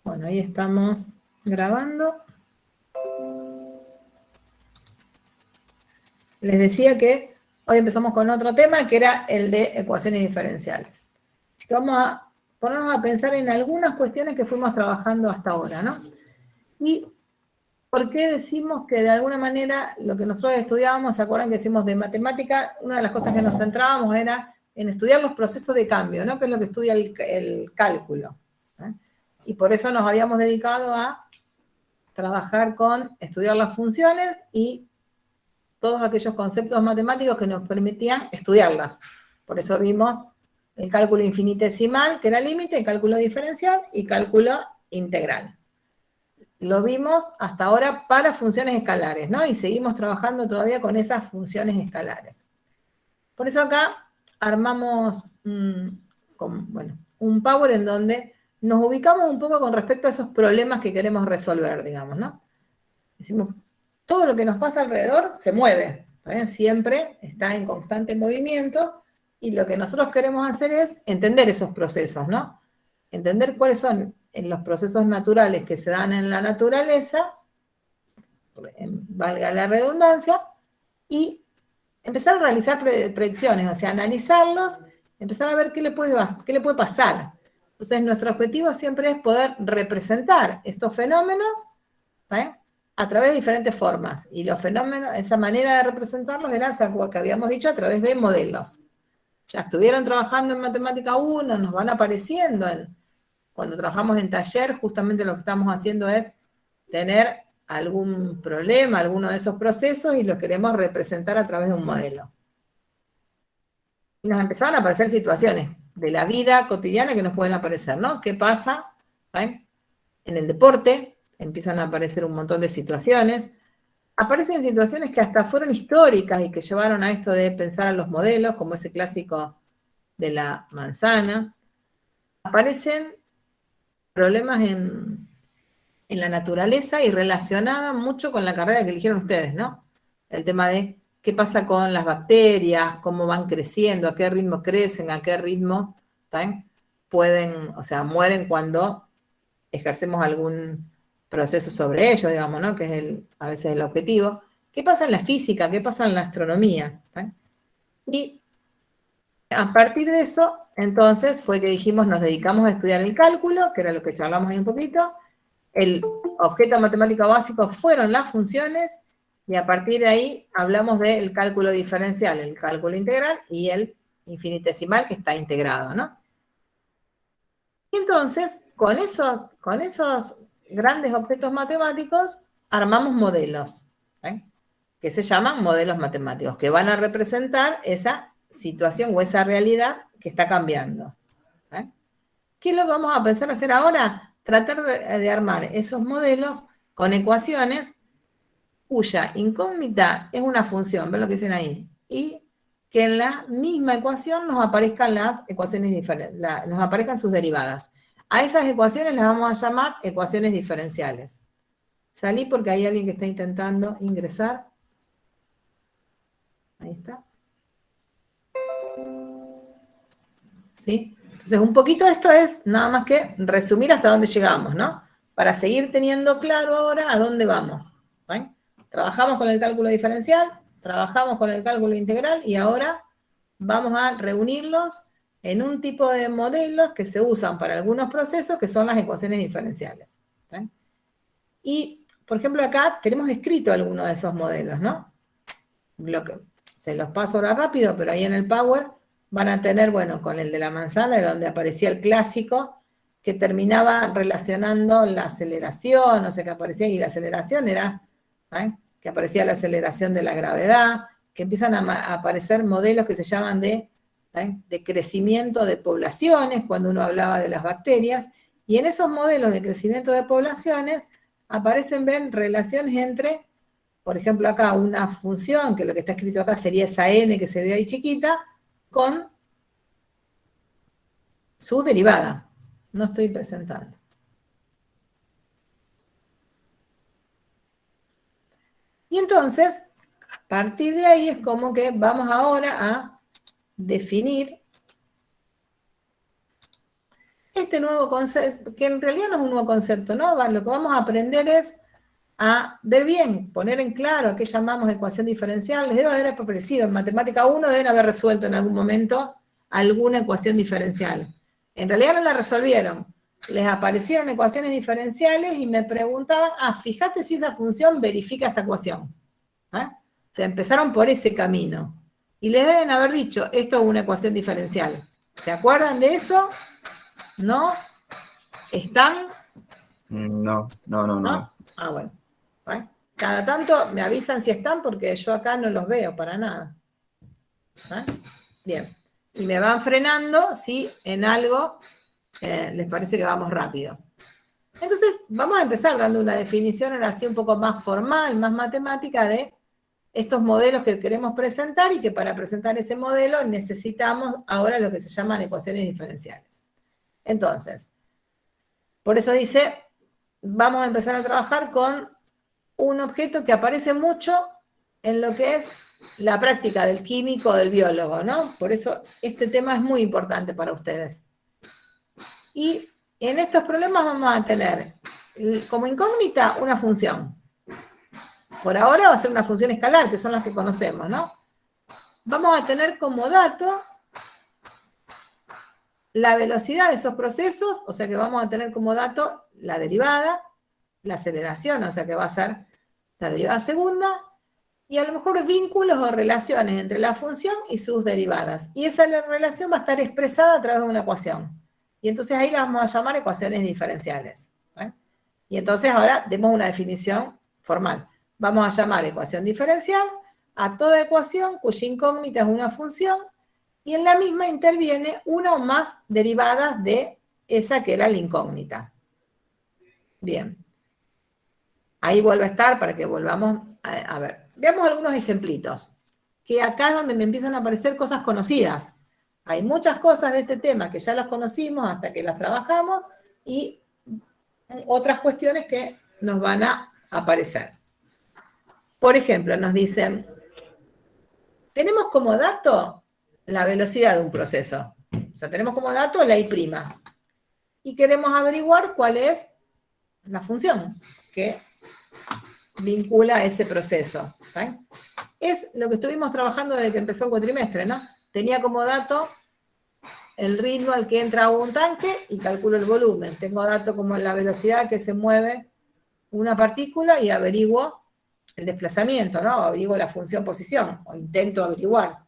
Bueno, ahí estamos grabando. Les decía que hoy empezamos con otro tema, que era el de ecuaciones diferenciales. Así que vamos a ponernos a pensar en algunas cuestiones que fuimos trabajando hasta ahora, ¿no? Y ¿por qué decimos que de alguna manera lo que nosotros estudiábamos, se acuerdan que decimos de matemática, una de las cosas que nos centrábamos era en estudiar los procesos de cambio, ¿no? Que es lo que estudia el cálculo, ¿eh? Y por eso nos habíamos dedicado a trabajar con estudiar las funciones y todos aquellos conceptos matemáticos que nos permitían estudiarlas. Por eso vimos el cálculo infinitesimal, que era límite, el cálculo diferencial y cálculo integral. Lo vimos hasta ahora para funciones escalares, ¿no? Y seguimos trabajando todavía con esas funciones escalares. Por eso acá armamos un Power en donde nos ubicamos un poco con respecto a esos problemas que queremos resolver, digamos, ¿no? Decimos, todo lo que nos pasa alrededor se mueve, ¿saben? Siempre está en constante movimiento y lo que nosotros queremos hacer es entender esos procesos, ¿no? Entender cuáles son los procesos naturales que se dan en la naturaleza, valga la redundancia, y empezar a realizar predicciones, o sea, analizarlos, empezar a ver qué le puede pasar. Entonces, nuestro objetivo siempre es poder representar estos fenómenos, ¿eh? A través de diferentes formas. Y los fenómenos, esa manera de representarlos era, que habíamos dicho, a través de modelos. Ya estuvieron trabajando en Matemática 1, nos van apareciendo cuando trabajamos en taller, justamente lo que estamos haciendo es tener algún problema, alguno de esos procesos, y los queremos representar a través de un modelo. Y nos empezaron a aparecer situaciones de la vida cotidiana que nos pueden aparecer, ¿no? ¿Qué pasa? ¿Saben? En el deporte empiezan a aparecer un montón de situaciones. Aparecen situaciones que hasta fueron históricas y que llevaron a esto de pensar a los modelos, como ese clásico de la manzana. Aparecen problemas en la naturaleza y relacionada mucho con la carrera que eligieron ustedes, ¿no? El tema de qué pasa con las bacterias, cómo van creciendo, a qué ritmo crecen, a qué ritmo, ¿saben? Mueren cuando ejercemos algún proceso sobre ellos, digamos, ¿no? Que es a veces el objetivo. ¿Qué pasa en la física? ¿Qué pasa en la astronomía? ¿Saben? Y a partir de eso, entonces, fue que dijimos, nos dedicamos a estudiar el cálculo, que era lo que charlamos ahí un poquito. El objeto matemático básico fueron las funciones, y a partir de ahí hablamos del cálculo diferencial, el cálculo integral y el infinitesimal, que está integrado, ¿no? Y entonces, con esos grandes objetos matemáticos, armamos modelos, ¿eh? Que se llaman modelos matemáticos, que van a representar esa situación o esa realidad que está cambiando, ¿eh? ¿Qué es lo que vamos a empezar a hacer ahora? Tratar de armar esos modelos con ecuaciones cuya incógnita es una función, ven lo que dicen ahí, y que en la misma ecuación nos aparezcan las ecuaciones diferentes, nos aparezcan sus derivadas. A esas ecuaciones las vamos a llamar ecuaciones diferenciales. Salí porque hay alguien que está intentando ingresar. Ahí está. ¿Sí? Entonces, un poquito esto es nada más que resumir hasta dónde llegamos, ¿no? Para seguir teniendo claro ahora a dónde vamos. ¿Ven? Trabajamos con el cálculo diferencial, trabajamos con el cálculo integral y ahora vamos a reunirlos en un tipo de modelos que se usan para algunos procesos, que son las ecuaciones diferenciales. ¿Ven? Y, por ejemplo, acá tenemos escrito algunos de esos modelos, ¿no? Se los paso ahora rápido, pero ahí en el Power van a tener, bueno, con el de la manzana, donde aparecía el clásico, que terminaba relacionando la aceleración, o sea, que aparecía, y la aceleración era, que aparecía la aceleración de la gravedad, que empiezan a aparecer modelos que se llaman de crecimiento de poblaciones, cuando uno hablaba de las bacterias, y en esos modelos de crecimiento de poblaciones aparecen, ven, relaciones entre, por ejemplo, acá una función, que lo que está escrito acá sería esa n que se ve ahí chiquita, con su derivada. No estoy presentando. Y entonces, a partir de ahí es como que vamos ahora a definir este nuevo concepto, que en realidad no es un nuevo concepto, ¿no? Lo que vamos a aprender es a ver bien, poner en claro a qué llamamos ecuación diferencial. Les debe haber aparecido en matemática 1, deben haber resuelto en algún momento alguna ecuación diferencial. En realidad no la resolvieron. Les aparecieron ecuaciones diferenciales y me preguntaban, fíjate si esa función verifica esta ecuación. O sea, empezaron por ese camino. Y les deben haber dicho, esto es una ecuación diferencial. ¿Se acuerdan de eso? ¿No? ¿Están? No. Bueno. Cada tanto me avisan si están porque yo acá no los veo para nada. Bien. Y me van frenando si en algo les parece que vamos rápido. Entonces, vamos a empezar dando una definición ahora así un poco más formal, más matemática de estos modelos que queremos presentar y que para presentar ese modelo necesitamos ahora lo que se llaman ecuaciones diferenciales. Entonces, por eso dice, vamos a empezar a trabajar con un objeto que aparece mucho en lo que es la práctica del químico o del biólogo, ¿no? Por eso este tema es muy importante para ustedes. Y en estos problemas vamos a tener como incógnita una función. Por ahora va a ser una función escalar, que son las que conocemos, ¿no? Vamos a tener como dato la velocidad de esos procesos, o sea que vamos a tener como dato la derivada, la aceleración, o sea que va a ser la derivada segunda, y a lo mejor vínculos o relaciones entre la función y sus derivadas. Y esa relación va a estar expresada a través de una ecuación. Y entonces ahí la vamos a llamar ecuaciones diferenciales. Y entonces ahora demos una definición formal. Vamos a llamar ecuación diferencial a toda ecuación cuya incógnita es una función y en la misma interviene una o más derivadas de esa que era la incógnita. Bien. Ahí vuelve a estar para que volvamos a ver. Veamos algunos ejemplitos, que acá es donde me empiezan a aparecer cosas conocidas. Hay muchas cosas de este tema que ya las conocimos hasta que las trabajamos y otras cuestiones que nos van a aparecer. Por ejemplo, nos dicen, tenemos como dato la velocidad de un proceso. O sea, tenemos como dato la I'. Y queremos averiguar cuál es la función que vincula a ese proceso. ¿Sí? Es lo que estuvimos trabajando desde que empezó el cuatrimestre, ¿no? Tenía como dato el ritmo al que entra un tanque y calculo el volumen. Tengo dato como la velocidad que se mueve una partícula y averiguo el desplazamiento, ¿no? Averiguo la función posición, o intento averiguar.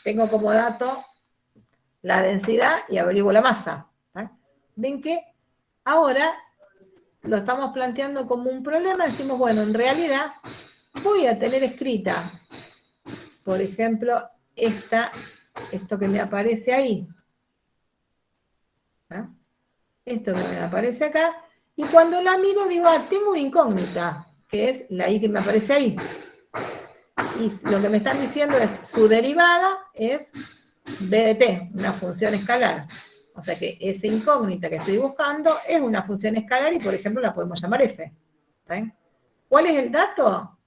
Tengo como dato la densidad y averiguo la masa. ¿Sí? Ven que ahora lo estamos planteando como un problema, decimos, bueno, en realidad voy a tener escrita, por ejemplo, esto que me aparece ahí. ¿Ah? Esto que me aparece acá, y cuando la miro digo, tengo una incógnita, que es la I que me aparece ahí. Y lo que me están diciendo es, su derivada es b de t, una función escalar. O sea que esa incógnita que estoy buscando es una función escalar y, por ejemplo, la podemos llamar f. ¿Sí? ¿Cuál es el dato?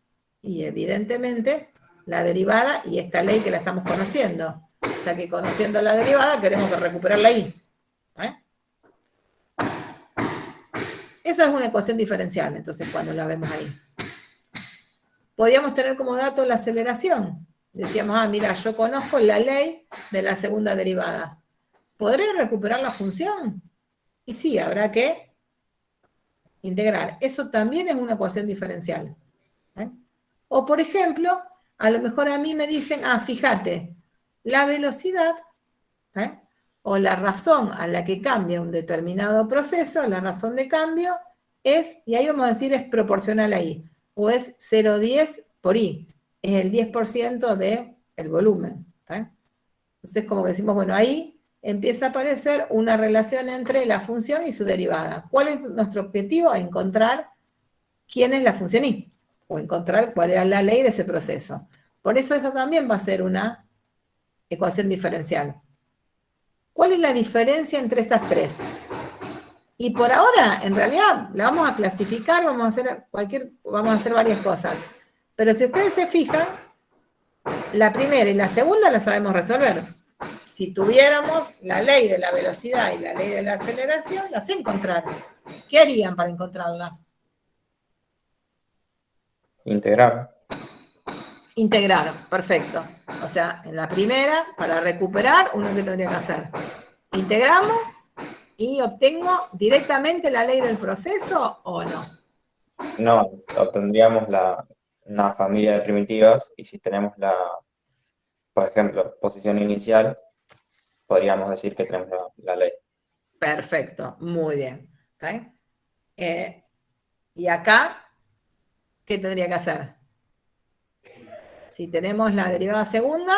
Y evidentemente la derivada y esta ley que la estamos conociendo. O sea que conociendo la derivada queremos recuperar la i. ¿Eh? Eso es una ecuación diferencial, entonces, cuando la vemos ahí. Podríamos tener como dato la aceleración. Decíamos, mira, yo conozco la ley de la segunda derivada. ¿Podré recuperar la función? Y sí, habrá que integrar. Eso también es una ecuación diferencial. ¿Eh? O, por ejemplo, a lo mejor a mí me dicen, fíjate, la velocidad, o la razón a la que cambia un determinado proceso, la razón de cambio es, y ahí vamos a decir, es proporcional a I, o es 0,10 por I, es el 10% del volumen. Entonces, como que decimos, bueno, ahí empieza a aparecer una relación entre la función y su derivada. ¿Cuál es nuestro objetivo? Encontrar quién es la función I, o encontrar cuál era la ley de ese proceso. Por eso esa también va a ser una ecuación diferencial. ¿Cuál es la diferencia entre estas tres? Y por ahora, en realidad, la vamos a clasificar, vamos a hacer varias cosas. Pero si ustedes se fijan, la primera y la segunda la sabemos resolver. si tuviéramos la ley de la velocidad y la ley de la aceleración, las encontraran. ¿Qué harían para encontrarla? Integrar. Integrar, perfecto. O sea, en la primera, para recuperar, uno que tendría que hacer. Integramos y obtengo directamente la ley del proceso o no. No, obtendríamos una familia de primitivas y si tenemos por ejemplo, posición inicial, podríamos decir que tenemos la ley. Perfecto, muy bien. ¿Okay? Y acá, ¿qué tendría que hacer? Si tenemos la derivada segunda,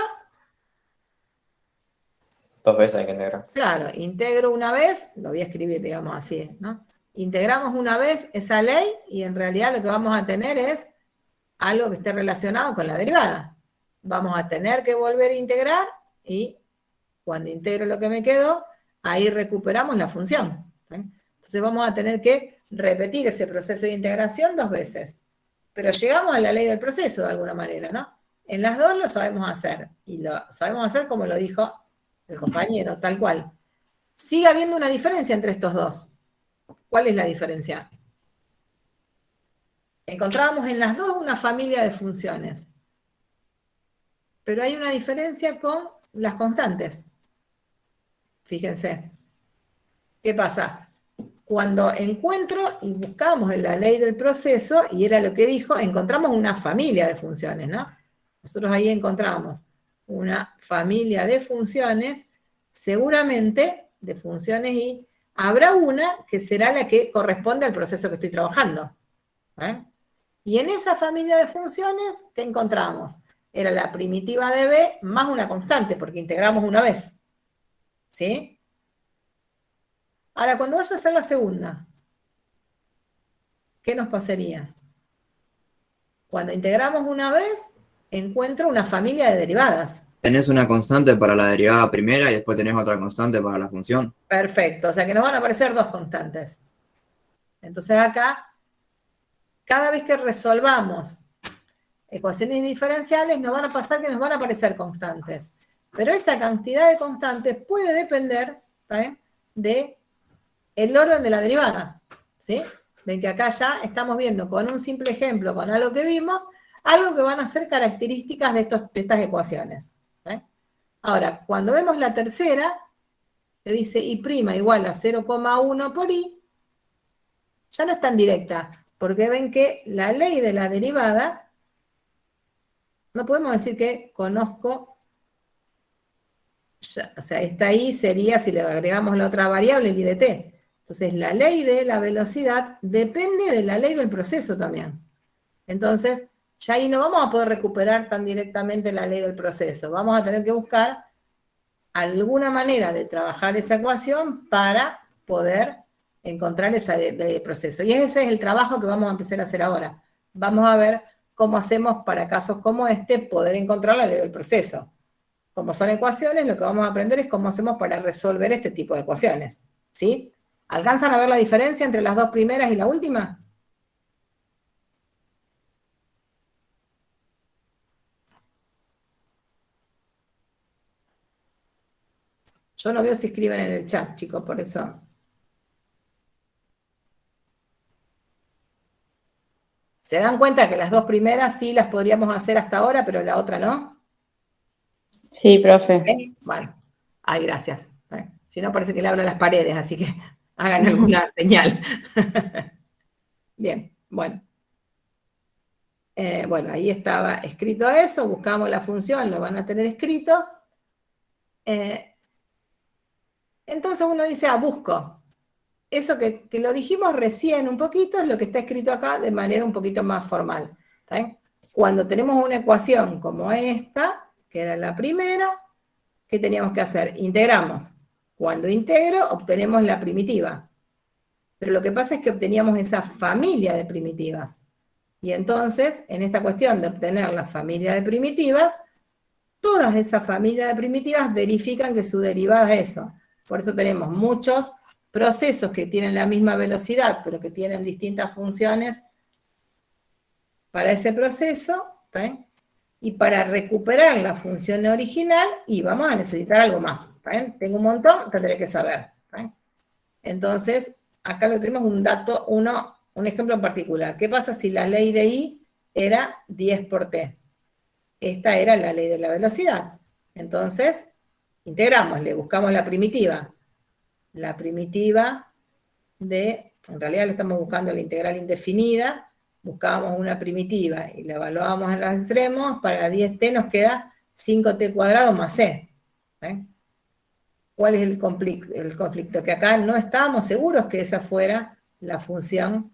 2 veces hay que integrar. claro, integro una vez, lo voy a escribir, digamos así, ¿no? Integramos una vez esa ley y en realidad lo que vamos a tener es algo que esté relacionado con la derivada. Vamos a tener que volver a integrar y cuando integro lo que me quedó, ahí recuperamos la función. ¿Sí? Entonces vamos a tener que repetir ese proceso de integración 2 veces. Pero llegamos a la ley del proceso de alguna manera, ¿no? En las dos lo sabemos hacer. Y lo sabemos hacer como lo dijo el compañero, tal cual. Sigue habiendo una diferencia entre estos dos. ¿Cuál es la diferencia? Encontrábamos en las dos una familia de funciones. Pero hay una diferencia con las constantes. Fíjense. ¿Qué pasa? Cuando encuentro y buscamos en la ley del proceso, y era lo que dijo, encontramos una familia de funciones, ¿no? Nosotros ahí encontramos una familia de funciones, seguramente de funciones y habrá una que será la que corresponde al proceso que estoy trabajando. ¿Eh? Y en esa familia de funciones, ¿qué encontramos? Era la primitiva de B más una constante, porque integramos una vez. ¿Sí? Ahora, cuando vaya a hacer la segunda, ¿qué nos pasaría? Cuando integramos una vez, encuentro una familia de derivadas. Tenés una constante para la derivada primera y después tenés otra constante para la función. Perfecto, o sea que nos van a aparecer dos constantes. Entonces acá, cada vez que resolvamos ecuaciones diferenciales, nos van a pasar que nos van a aparecer constantes. Pero esa cantidad de constantes puede depender de el orden de la derivada. ¿Sí? Ven que acá ya estamos viendo con un simple ejemplo, con algo que vimos, algo que van a ser características de estas ecuaciones. ¿Sí? Ahora, cuando vemos la tercera, que dice I' igual a 0,1 por I, ya no es tan directa, porque ven que la ley de la derivada, no podemos decir que conozco, o sea, esta I sería, si le agregamos la otra variable, el I de t. Entonces, la ley de la velocidad depende de la ley del proceso también. Entonces, ya ahí no vamos a poder recuperar tan directamente la ley del proceso. Vamos a tener que buscar alguna manera de trabajar esa ecuación para poder encontrar esa de proceso. Y ese es el trabajo que vamos a empezar a hacer ahora. Vamos a ver cómo hacemos para casos como este poder encontrar la ley del proceso. Como son ecuaciones, lo que vamos a aprender es cómo hacemos para resolver este tipo de ecuaciones. ¿Sí? ¿Alcanzan a ver la diferencia entre las dos primeras y la última? Yo no veo si escriben en el chat, chicos, por eso. ¿Se dan cuenta que las dos primeras sí las podríamos hacer hasta ahora, pero la otra no? Sí, profe. ¿Okay? Bueno, ay, gracias. Si no, parece que le hablo a las paredes, así que hagan alguna señal. Bien, bueno. Bueno, ahí estaba escrito eso, buscamos la función, lo van a tener escritos. Entonces uno dice, busco. Eso que lo dijimos recién un poquito es lo que está escrito acá de manera un poquito más formal. ¿Está bien? Cuando tenemos una ecuación como esta, que era la primera, ¿qué teníamos que hacer? Integramos. Cuando integro, obtenemos la primitiva. Pero lo que pasa es que obteníamos esa familia de primitivas. Y entonces, en esta cuestión de obtener la familia de primitivas, todas esas familias de primitivas verifican que su derivada es eso. Por eso tenemos muchos procesos que tienen la misma velocidad, pero que tienen distintas funciones para ese proceso, ¿sí? Y para recuperar la función original, y vamos a necesitar algo más. ¿Bien? Tengo un montón, tendré que saber. ¿Bien? Entonces, acá lo tenemos un dato, un ejemplo en particular. ¿Qué pasa si la ley de I era 10 por T? Esta era la ley de la velocidad. Entonces, integramos, le buscamos la primitiva. La primitiva en realidad le estamos buscando la integral indefinida, buscábamos una primitiva y la evaluábamos en los extremos, para 10t nos queda 5t cuadrado más c. ¿Eh? ¿Cuál es el conflicto? Que acá no estábamos seguros que esa fuera la función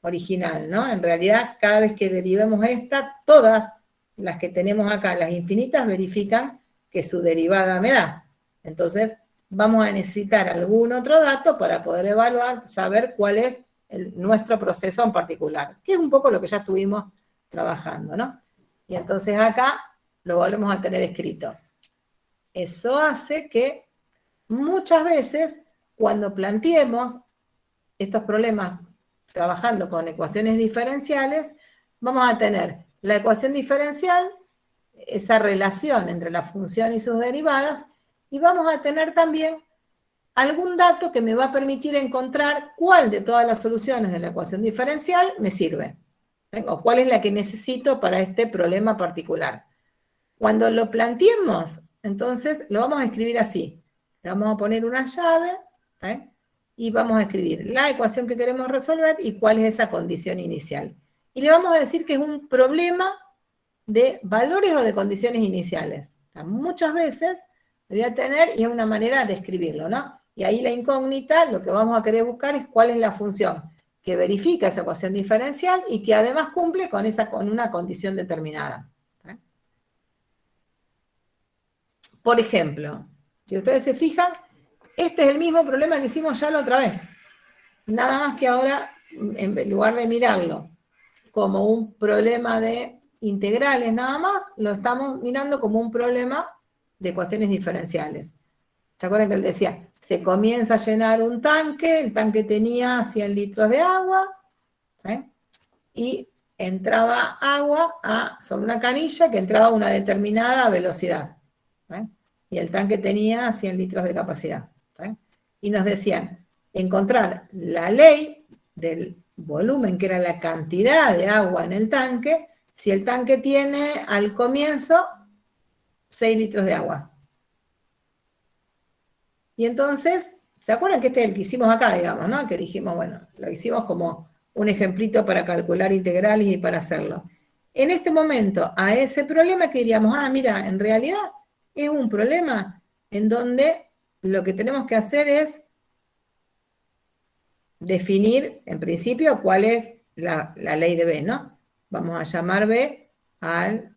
original, ¿no? En realidad, cada vez que derivemos esta, todas las que tenemos acá, las infinitas, verifican que su derivada me da. Entonces, vamos a necesitar algún otro dato para poder evaluar, saber cuál es nuestro proceso en particular, que es un poco lo que ya estuvimos trabajando, ¿no? Y entonces acá lo volvemos a tener escrito. Eso hace que muchas veces, cuando planteemos estos problemas trabajando con ecuaciones diferenciales, vamos a tener la ecuación diferencial, esa relación entre la función y sus derivadas, y vamos a tener también algún dato que me va a permitir encontrar cuál de todas las soluciones de la ecuación diferencial me sirve, o cuál es la que necesito para este problema particular. Cuando lo planteemos, entonces lo vamos a escribir así. Le vamos a poner una llave, y vamos a escribir la ecuación que queremos resolver y cuál es esa condición inicial. Y le vamos a decir que es un problema de valores o de condiciones iniciales. O sea, muchas veces lo voy a tener y es una manera de escribirlo, ¿no? Y ahí la incógnita, lo que vamos a querer buscar es cuál es la función que verifica esa ecuación diferencial y que además cumple con una condición determinada. Por ejemplo, si ustedes se fijan, este es el mismo problema que hicimos ya la otra vez. Nada más que ahora, en lugar de mirarlo como un problema de integrales nada más, lo estamos mirando como un problema de ecuaciones diferenciales. ¿Se acuerdan que él decía? Se comienza a llenar un tanque, el tanque tenía 100 litros de agua, y entraba agua sobre una canilla que entraba a una determinada velocidad. Y el tanque tenía 100 litros de capacidad. Y nos decían, encontrar la ley del volumen, que era la cantidad de agua en el tanque, si el tanque tiene al comienzo 6 litros de agua. Y entonces, ¿se acuerdan que este es el que hicimos acá, digamos, ¿no? Que dijimos, bueno, lo hicimos como un ejemplito para calcular integrales y para hacerlo. En este momento, a ese problema que diríamos, mira, en realidad es un problema en donde lo que tenemos que hacer es definir, en principio, cuál es la ley de B, ¿no? Vamos a llamar B al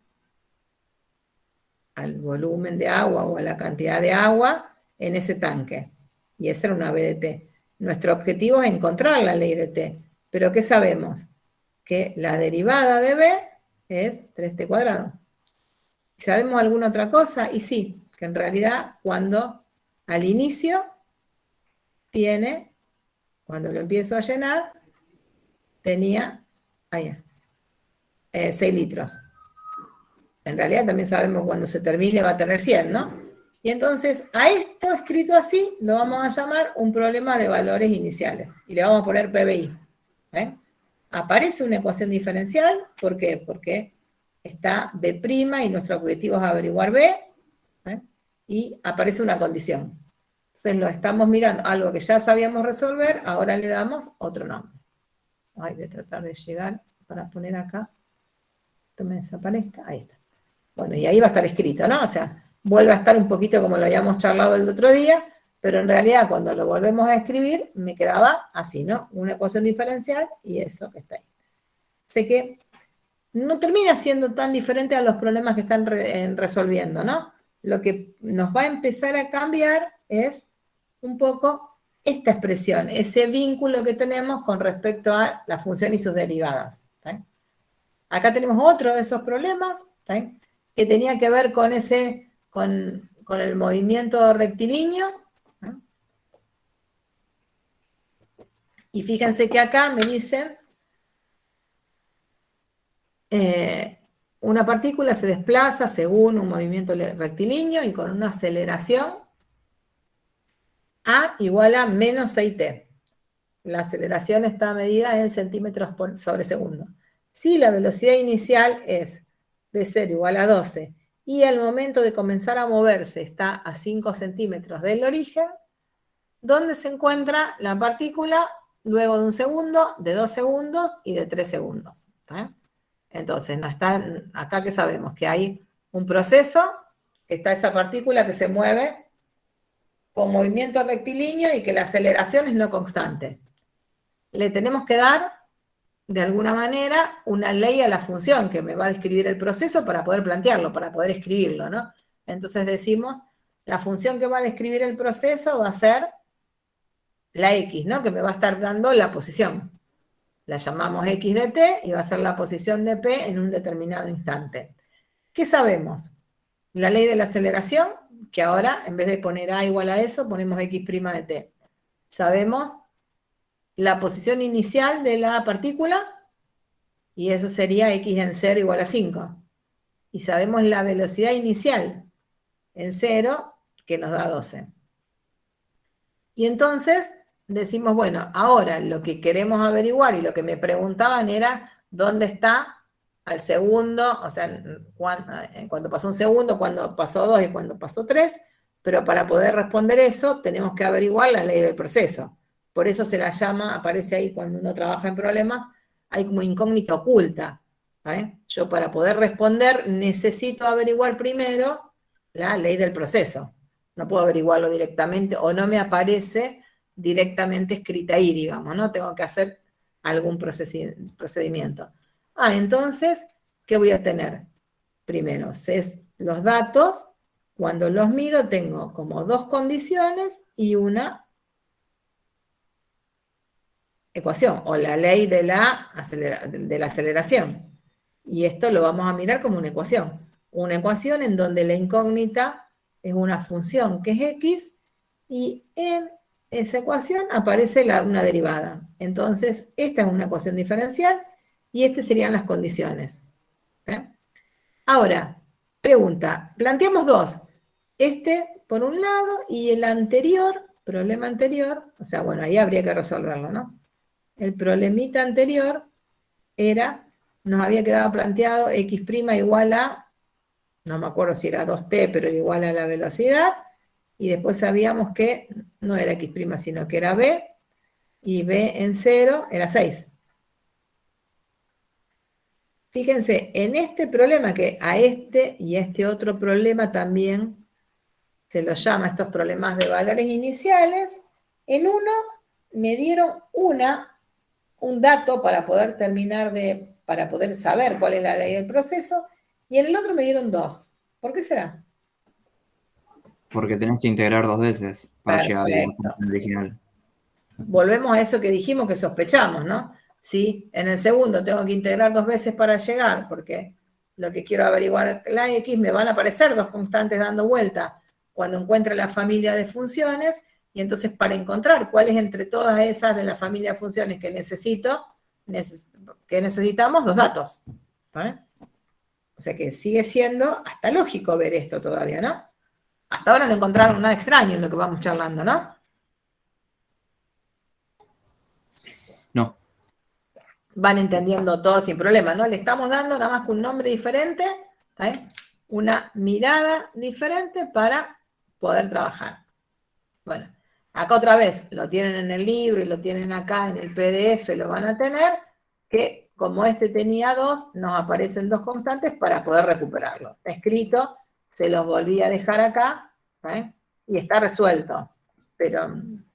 volumen de agua o a la cantidad de agua en ese tanque. Y esa era una B de T. Nuestro objetivo es encontrar la ley de T. Pero ¿qué sabemos? Que la derivada de B es 3t cuadrado. ¿Sabemos alguna otra cosa? Y sí, que en realidad cuando al inicio tiene, cuando lo empiezo a llenar, tenía 6 litros. En realidad también sabemos que cuando se termine va a tener 100, ¿no? Y entonces a esto escrito así lo vamos a llamar un problema de valores iniciales. Y le vamos a poner PBI. Aparece una ecuación diferencial. ¿Por qué? Porque está B' y nuestro objetivo es averiguar B. Y aparece una condición. Entonces lo estamos mirando, algo que ya sabíamos resolver, ahora le damos otro nombre. Voy a tratar de llegar para poner acá. Esto me desaparezca. Ahí está. Bueno, y ahí va a estar escrito, ¿no? O sea, vuelve a estar un poquito como lo habíamos charlado el otro día, pero en realidad cuando lo volvemos a escribir, me quedaba así, ¿no? Una ecuación diferencial y eso que está ahí. Sé que no termina siendo tan diferente a los problemas que están resolviendo, ¿no? Lo que nos va a empezar a cambiar es un poco esta expresión, ese vínculo que tenemos con respecto a la función y sus derivadas. Acá tenemos otro de esos problemas, que tenía que ver con el movimiento rectilíneo. Y fíjense que acá me dicen una partícula se desplaza según un movimiento rectilíneo y con una aceleración A igual a menos 6t. La aceleración está medida en centímetros sobre segundo. Si la velocidad inicial es v0 igual a 12 y el momento de comenzar a moverse está a 5 centímetros del origen, ¿dónde se encuentra la partícula luego de 1 segundo, de 2 segundos y de 3 segundos? ¿Está? Entonces, no está, acá que sabemos que hay un proceso, está esa partícula que se mueve con movimiento rectilíneo y que la aceleración es no constante. Le tenemos que dar, de alguna manera, una ley a la función que me va a describir el proceso para poder plantearlo, para poder escribirlo, ¿no? Entonces decimos, la función que va a describir el proceso va a ser la X, ¿no? Que me va a estar dando la posición. La llamamos X de t y va a ser la posición de P en un determinado instante. ¿Qué sabemos? La ley de la aceleración, que ahora en vez de poner A igual a eso, ponemos X' de t. Sabemos la posición inicial de la partícula, y eso sería X en 0 igual a 5. Y sabemos la velocidad inicial en 0, que nos da 12. Y entonces decimos, bueno, ahora lo que queremos averiguar y lo que me preguntaban era dónde está al segundo, o sea, cuando pasó 1 segundo, cuando pasó 2 y cuando pasó 3, pero para poder responder eso tenemos que averiguar la ley del proceso. Por eso se la llama, aparece ahí cuando uno trabaja en problemas, hay como incógnita oculta. ¿Vale? Yo para poder responder necesito averiguar primero la ley del proceso. No puedo averiguarlo directamente o no me aparece directamente escrita ahí, digamos, ¿no? Tengo que hacer algún procedimiento. Entonces, ¿qué voy a tener? Primero, los datos, cuando los miro tengo como 2 condiciones y una ecuación, o la ley de la aceleración. Y esto lo vamos a mirar como una ecuación. Una ecuación en donde la incógnita es una función que es x, y en esa ecuación aparece una derivada. Entonces, esta es una ecuación diferencial, y estas serían las condiciones. Ahora, pregunta, planteamos 2. Este por un lado, y el anterior, problema anterior, o sea, bueno, ahí habría que resolverlo, ¿no? El problemita anterior nos había quedado planteado x' igual a, no me acuerdo si era 2t, pero igual a la velocidad, y después sabíamos que no era x', sino que era b, y b en 0 era 6. Fíjense, en este problema, que a este y a este otro problema también se los llama estos problemas de valores iniciales, en uno me dieron un dato para poder para poder saber cuál es la ley del proceso, y en el otro me dieron 2. ¿Por qué será? Porque tenés que integrar 2 veces para llegar a la Perfecto. función original. Volvemos a eso que dijimos que sospechamos, ¿no? Si en el segundo tengo que integrar 2 veces para llegar, porque lo que quiero averiguar la X, me van a aparecer 2 constantes dando vuelta cuando encuentre la familia de funciones, y entonces para encontrar cuál es entre todas esas de la familia de funciones que necesitamos 2 datos. ¿Vale? O sea que sigue siendo hasta lógico ver esto todavía, ¿no? Hasta ahora no encontraron nada extraño en lo que vamos charlando, ¿no? No. Van entendiendo todo sin problema, ¿no? Le estamos dando nada más que un nombre diferente, ¿eh? Una mirada diferente para poder trabajar. Bueno, acá otra vez lo tienen en el libro y lo tienen acá en el PDF, lo van a tener, que como este tenía 2, nos aparecen 2 constantes para poder recuperarlo. Está escrito, se los volví a dejar acá, ¿eh? Y está resuelto. Pero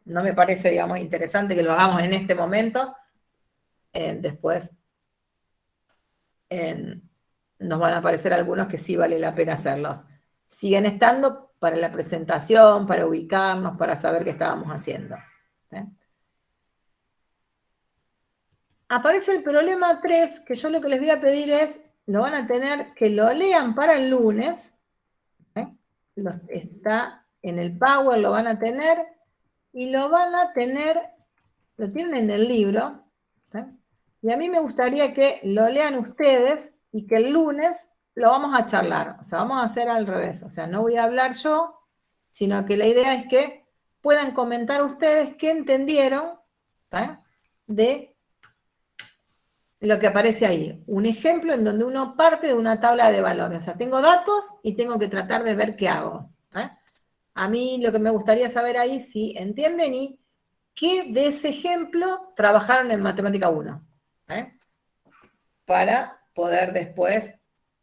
no me parece, digamos, interesante que lo hagamos en este momento. Después nos van a aparecer algunos que sí vale la pena hacerlos. Siguen estando para la presentación, para ubicarnos, para saber qué estábamos haciendo. Aparece el problema 3, que yo lo que les voy a pedir es, lo van a tener que lo lean para el lunes. Está en el Power, lo van a tener, y lo tienen en el libro. Y a mí me gustaría que lo lean ustedes y que el lunes lo vamos a charlar, o sea, vamos a hacer al revés, o sea, no voy a hablar yo, sino que la idea es que puedan comentar ustedes qué entendieron, ¿tá? De lo que aparece ahí. Un ejemplo en donde uno parte de una tabla de valores, o sea, tengo datos y tengo que tratar de ver qué hago. A mí lo que me gustaría saber ahí, si entienden y qué de ese ejemplo trabajaron en Matemática 1, para poder después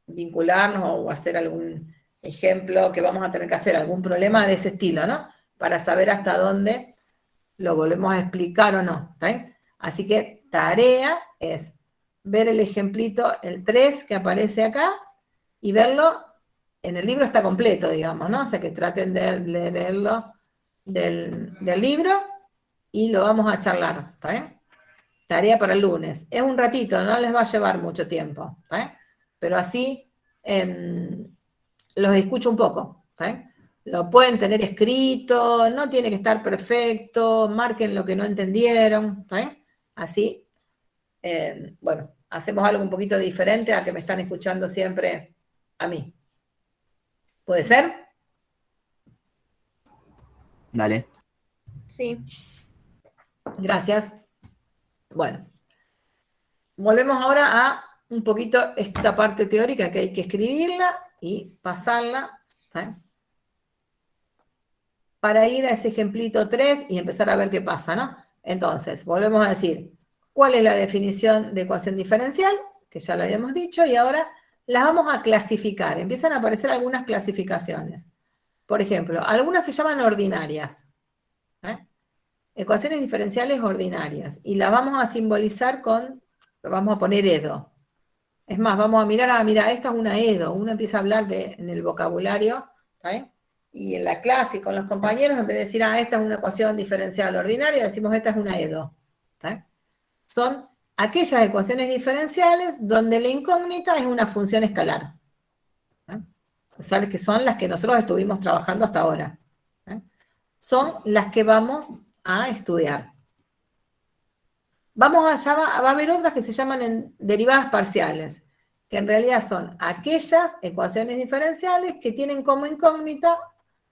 vincularnos o hacer algún ejemplo que vamos a tener que hacer, algún problema de ese estilo, ¿no? Para saber hasta dónde lo volvemos a explicar o no. Así que tarea es ver el ejemplito, el 3 que aparece acá, y verlo, en el libro está completo, digamos, ¿no? O sea que traten de leerlo del libro y lo vamos a charlar, ¿está bien? Tarea para el lunes. Es un ratito, no les va a llevar mucho tiempo, ¿está bien? Pero así los escucho un poco, ¿está bien? Lo pueden tener escrito, no tiene que estar perfecto, marquen lo que no entendieron, ¿está bien? Así, bueno, hacemos algo un poquito diferente a que me están escuchando siempre a mí. ¿Puede ser? Dale. Sí. Gracias. Bueno, volvemos ahora a un poquito esta parte teórica que hay que escribirla y pasarla, ¿eh? Para ir a ese ejemplito 3 y empezar a ver qué pasa, ¿no? Entonces, volvemos a decir, ¿cuál es la definición de ecuación diferencial? Que ya lo habíamos dicho, y ahora las vamos a clasificar. Empiezan a aparecer algunas clasificaciones. Por ejemplo, algunas se llaman ordinarias, ¿eh? Ecuaciones diferenciales ordinarias, y las vamos a simbolizar con, vamos a poner EDO. Es más, vamos a mirar, mira, esta es una EDO, uno empieza a hablar en el vocabulario, ¿sí? Y en la clase y con los compañeros, en vez de decir, esta es una ecuación diferencial ordinaria, decimos, esta es una EDO. ¿Sí? Son aquellas ecuaciones diferenciales donde la incógnita es una función escalar. ¿Sí? O sea, que son las que nosotros estuvimos trabajando hasta ahora. ¿Sí? Son las que vamos a estudiar. Va a haber otras que se llaman derivadas parciales, que en realidad son aquellas ecuaciones diferenciales que tienen como incógnita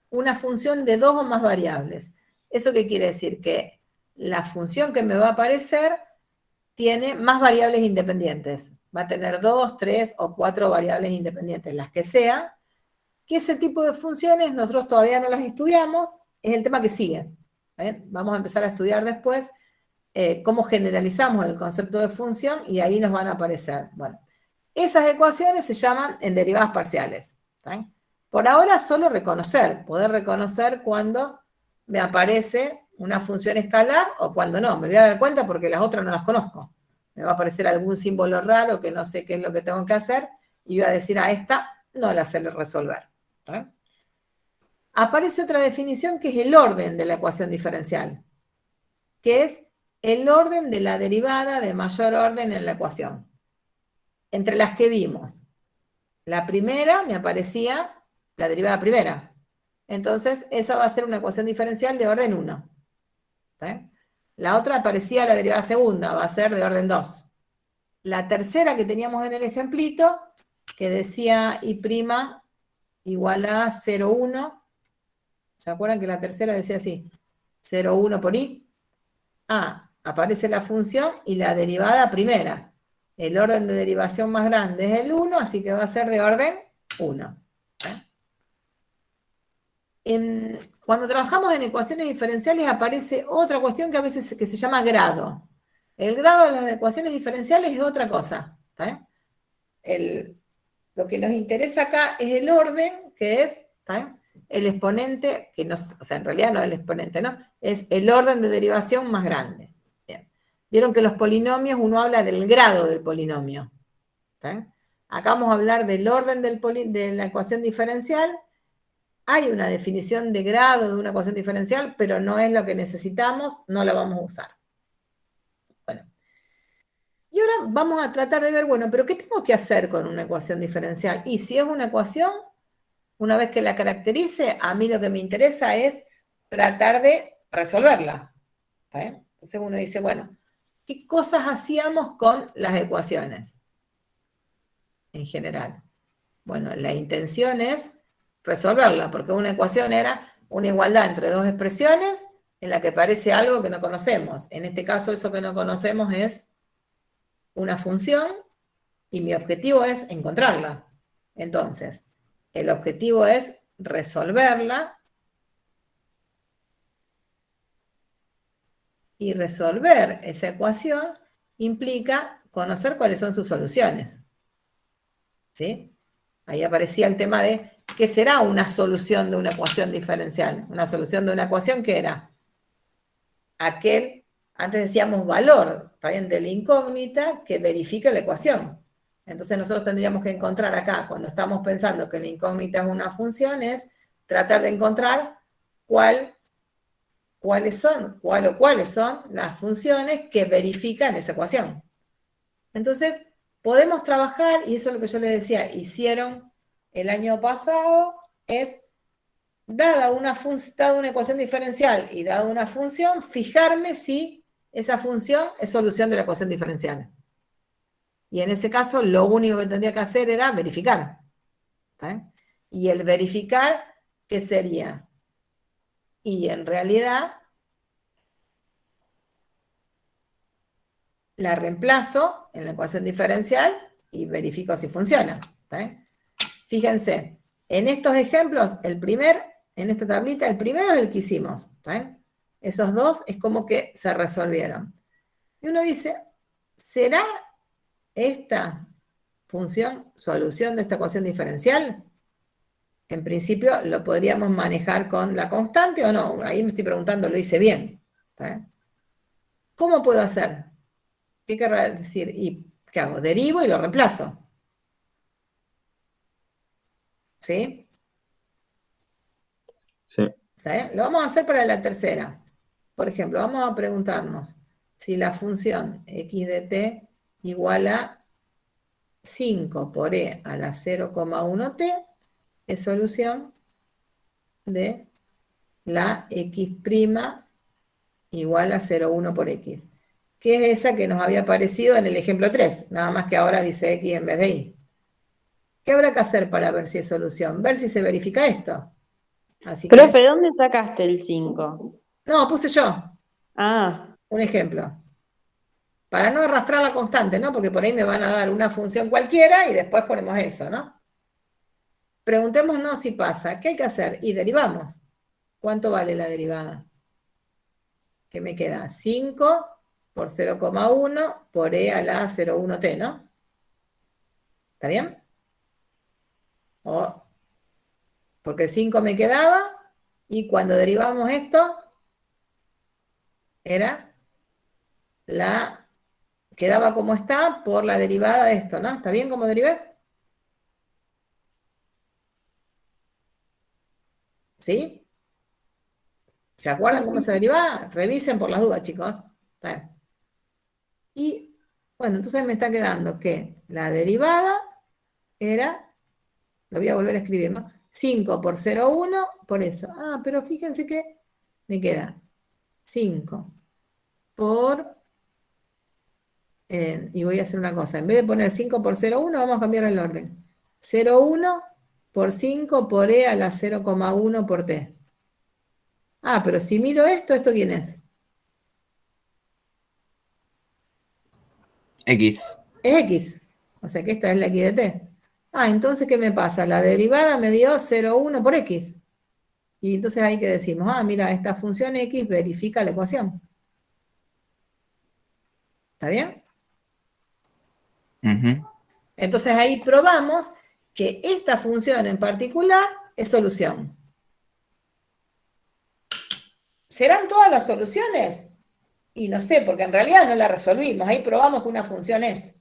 una función de 2 o más variables. ¿Eso qué quiere decir? Que la función que me va a aparecer tiene más variables independientes. Va a tener 2, 3 o 4 variables independientes, las que sean. Que ese tipo de funciones nosotros todavía no las estudiamos, es el tema que sigue. Vamos a empezar a estudiar después cómo generalizamos el concepto de función y ahí nos van a aparecer. Bueno, esas ecuaciones se llaman en derivadas parciales. ¿Sí? Por ahora solo poder reconocer cuando me aparece una función escalar o cuando no. Me voy a dar cuenta porque las otras no las conozco. Me va a aparecer algún símbolo raro que no sé qué es lo que tengo que hacer y voy a decir a esta no la sé resolver. ¿Sí? Aparece otra definición que es el orden de la ecuación diferencial, que es el orden de la derivada de mayor orden en la ecuación. Entre las que vimos, la primera me aparecía la derivada primera. Entonces, esa va a ser una ecuación diferencial de orden 1. ¿Sí? La otra aparecía la derivada segunda, va a ser de orden 2. La tercera que teníamos en el ejemplito, que decía y' igual a 0,1. ¿Se acuerdan que la tercera decía así? 0,1 por i. Aparece la función y la derivada primera. El orden de derivación más grande es el 1, así que va a ser de orden 1. Cuando trabajamos en ecuaciones diferenciales aparece otra cuestión que a veces que se llama grado. El grado de las ecuaciones diferenciales es otra cosa. Lo que nos interesa acá es el orden, que es el exponente, que no, o sea, en realidad no es el exponente, ¿no? Es el orden de derivación más grande. Bien. Vieron que los polinomios, uno habla del grado del polinomio. Acá vamos a hablar del orden de la ecuación diferencial. Hay una definición de grado de una ecuación diferencial, pero no es lo que necesitamos, no la vamos a usar. Bueno. Y ahora vamos a tratar de ver, bueno, pero ¿qué tengo que hacer con una ecuación diferencial? Y si es una ecuación, una vez que la caracterice, a mí lo que me interesa es tratar de resolverla. Entonces uno dice, bueno, ¿qué cosas hacíamos con las ecuaciones? En general. Bueno, la intención es resolverla, porque una ecuación era una igualdad entre dos expresiones en la que aparece algo que no conocemos. En este caso, eso que no conocemos es una función y mi objetivo es encontrarla. Entonces, el objetivo es resolverla y resolver esa ecuación implica conocer cuáles son sus soluciones. ¿Sí? Ahí aparecía el tema de ¿qué será una solución de una ecuación diferencial? Una solución de una ecuación que era aquel, antes decíamos valor, ¿también? De la incógnita que verifica la ecuación. Entonces nosotros tendríamos que encontrar acá, cuando estamos pensando que la incógnita es una función, es tratar de encontrar cuáles son las funciones que verifican esa ecuación. Entonces, podemos trabajar, y eso es lo que yo les decía, hicieron el año pasado, es, dada una ecuación diferencial y dada una función, fijarme si esa función es solución de la ecuación diferencial. Y en ese caso, lo único que tendría que hacer era verificar. ¿Sí? Y el verificar, ¿qué sería? Y en realidad, la reemplazo en la ecuación diferencial y verifico si funciona. ¿Sí? Fíjense, en estos ejemplos, en esta tablita, el primero es el que hicimos. ¿Sí? Esos dos es como que se resolvieron. Y uno dice, ¿será esta función solución de esta ecuación diferencial? En principio lo podríamos manejar con la constante o no. Ahí me estoy preguntando, ¿lo hice bien? ¿Sí? ¿Cómo puedo hacer? ¿Qué querrá decir? ¿Y qué hago? Derivo y lo reemplazo. ¿Sí? Sí. ¿Está bien? Lo vamos a hacer para la tercera. Por ejemplo, vamos a preguntarnos si la función x de t igual a 5 por e a la 0,1t es solución de la x' igual a 0,1 por x. Que es esa que nos había aparecido en el ejemplo 3, nada más que ahora dice x en vez de y. ¿Qué habrá que hacer para ver si es solución? Ver si se verifica esto. Así que, Profe, ¿dónde sacaste el 5? no, puse yo Ah, un ejemplo. Para no arrastrar la constante, ¿no? Porque por ahí me van a dar una función cualquiera y después ponemos eso, ¿no? Preguntémonos si pasa. ¿Qué hay que hacer? Y derivamos. ¿Cuánto vale la derivada? ¿Qué me queda? 5 por 0,1 por e a la 0,1t, ¿no? ¿Está bien? Porque 5 me quedaba y cuando derivamos esto, quedaba como está por la derivada de esto, ¿no? ¿Está bien como derivé? ¿Sí? ¿Se acuerdan cómo se derivaba? Revisen por las dudas, chicos. Está bien. Y, bueno, entonces me está quedando que la derivada era, lo voy a volver a escribir, ¿no? 5 por 0,1 por eso. Ah, pero fíjense que me queda 5 por... y voy a hacer una cosa. En vez de poner 5 por 0,1, vamos a cambiar el orden. 0,1 por 5 por e a la 0,1 por t. Ah, pero si miro esto, ¿esto quién es? X. Es x. O sea que esta es la x de t. Ah, entonces, ¿qué me pasa? La derivada me dio 0,1 por x. Y entonces ahí que decimos, ah, mira, esta función x verifica la ecuación. ¿Está bien? Entonces ahí probamos que esta función en particular es solución. ¿Serán todas las soluciones? Y no sé, porque en realidad no la resolvimos. Ahí probamos que una función es.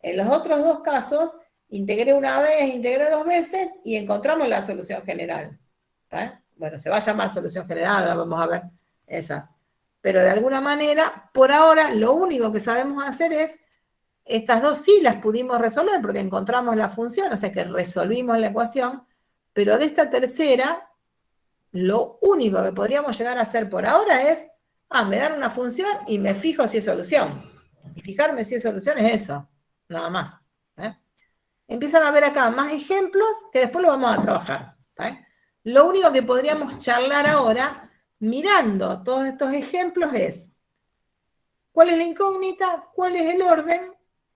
En los otros dos casos, integré una vez, integré dos veces y encontramos la solución general. ¿Está? Bueno, se va a llamar solución general, ahora vamos a ver esas. Pero de alguna manera, por ahora, lo único que sabemos hacer es, estas dos sí las pudimos resolver porque encontramos la función, o sea que resolvimos la ecuación, pero de esta tercera, lo único que podríamos llegar a hacer por ahora es, me dan una función y me fijo si es solución. Y fijarme si es solución es eso, nada más. empiezan a ver acá más ejemplos que después lo vamos a trabajar. ¿Está bien? Lo único que podríamos charlar ahora, mirando todos estos ejemplos, es cuál es la incógnita, cuál es el orden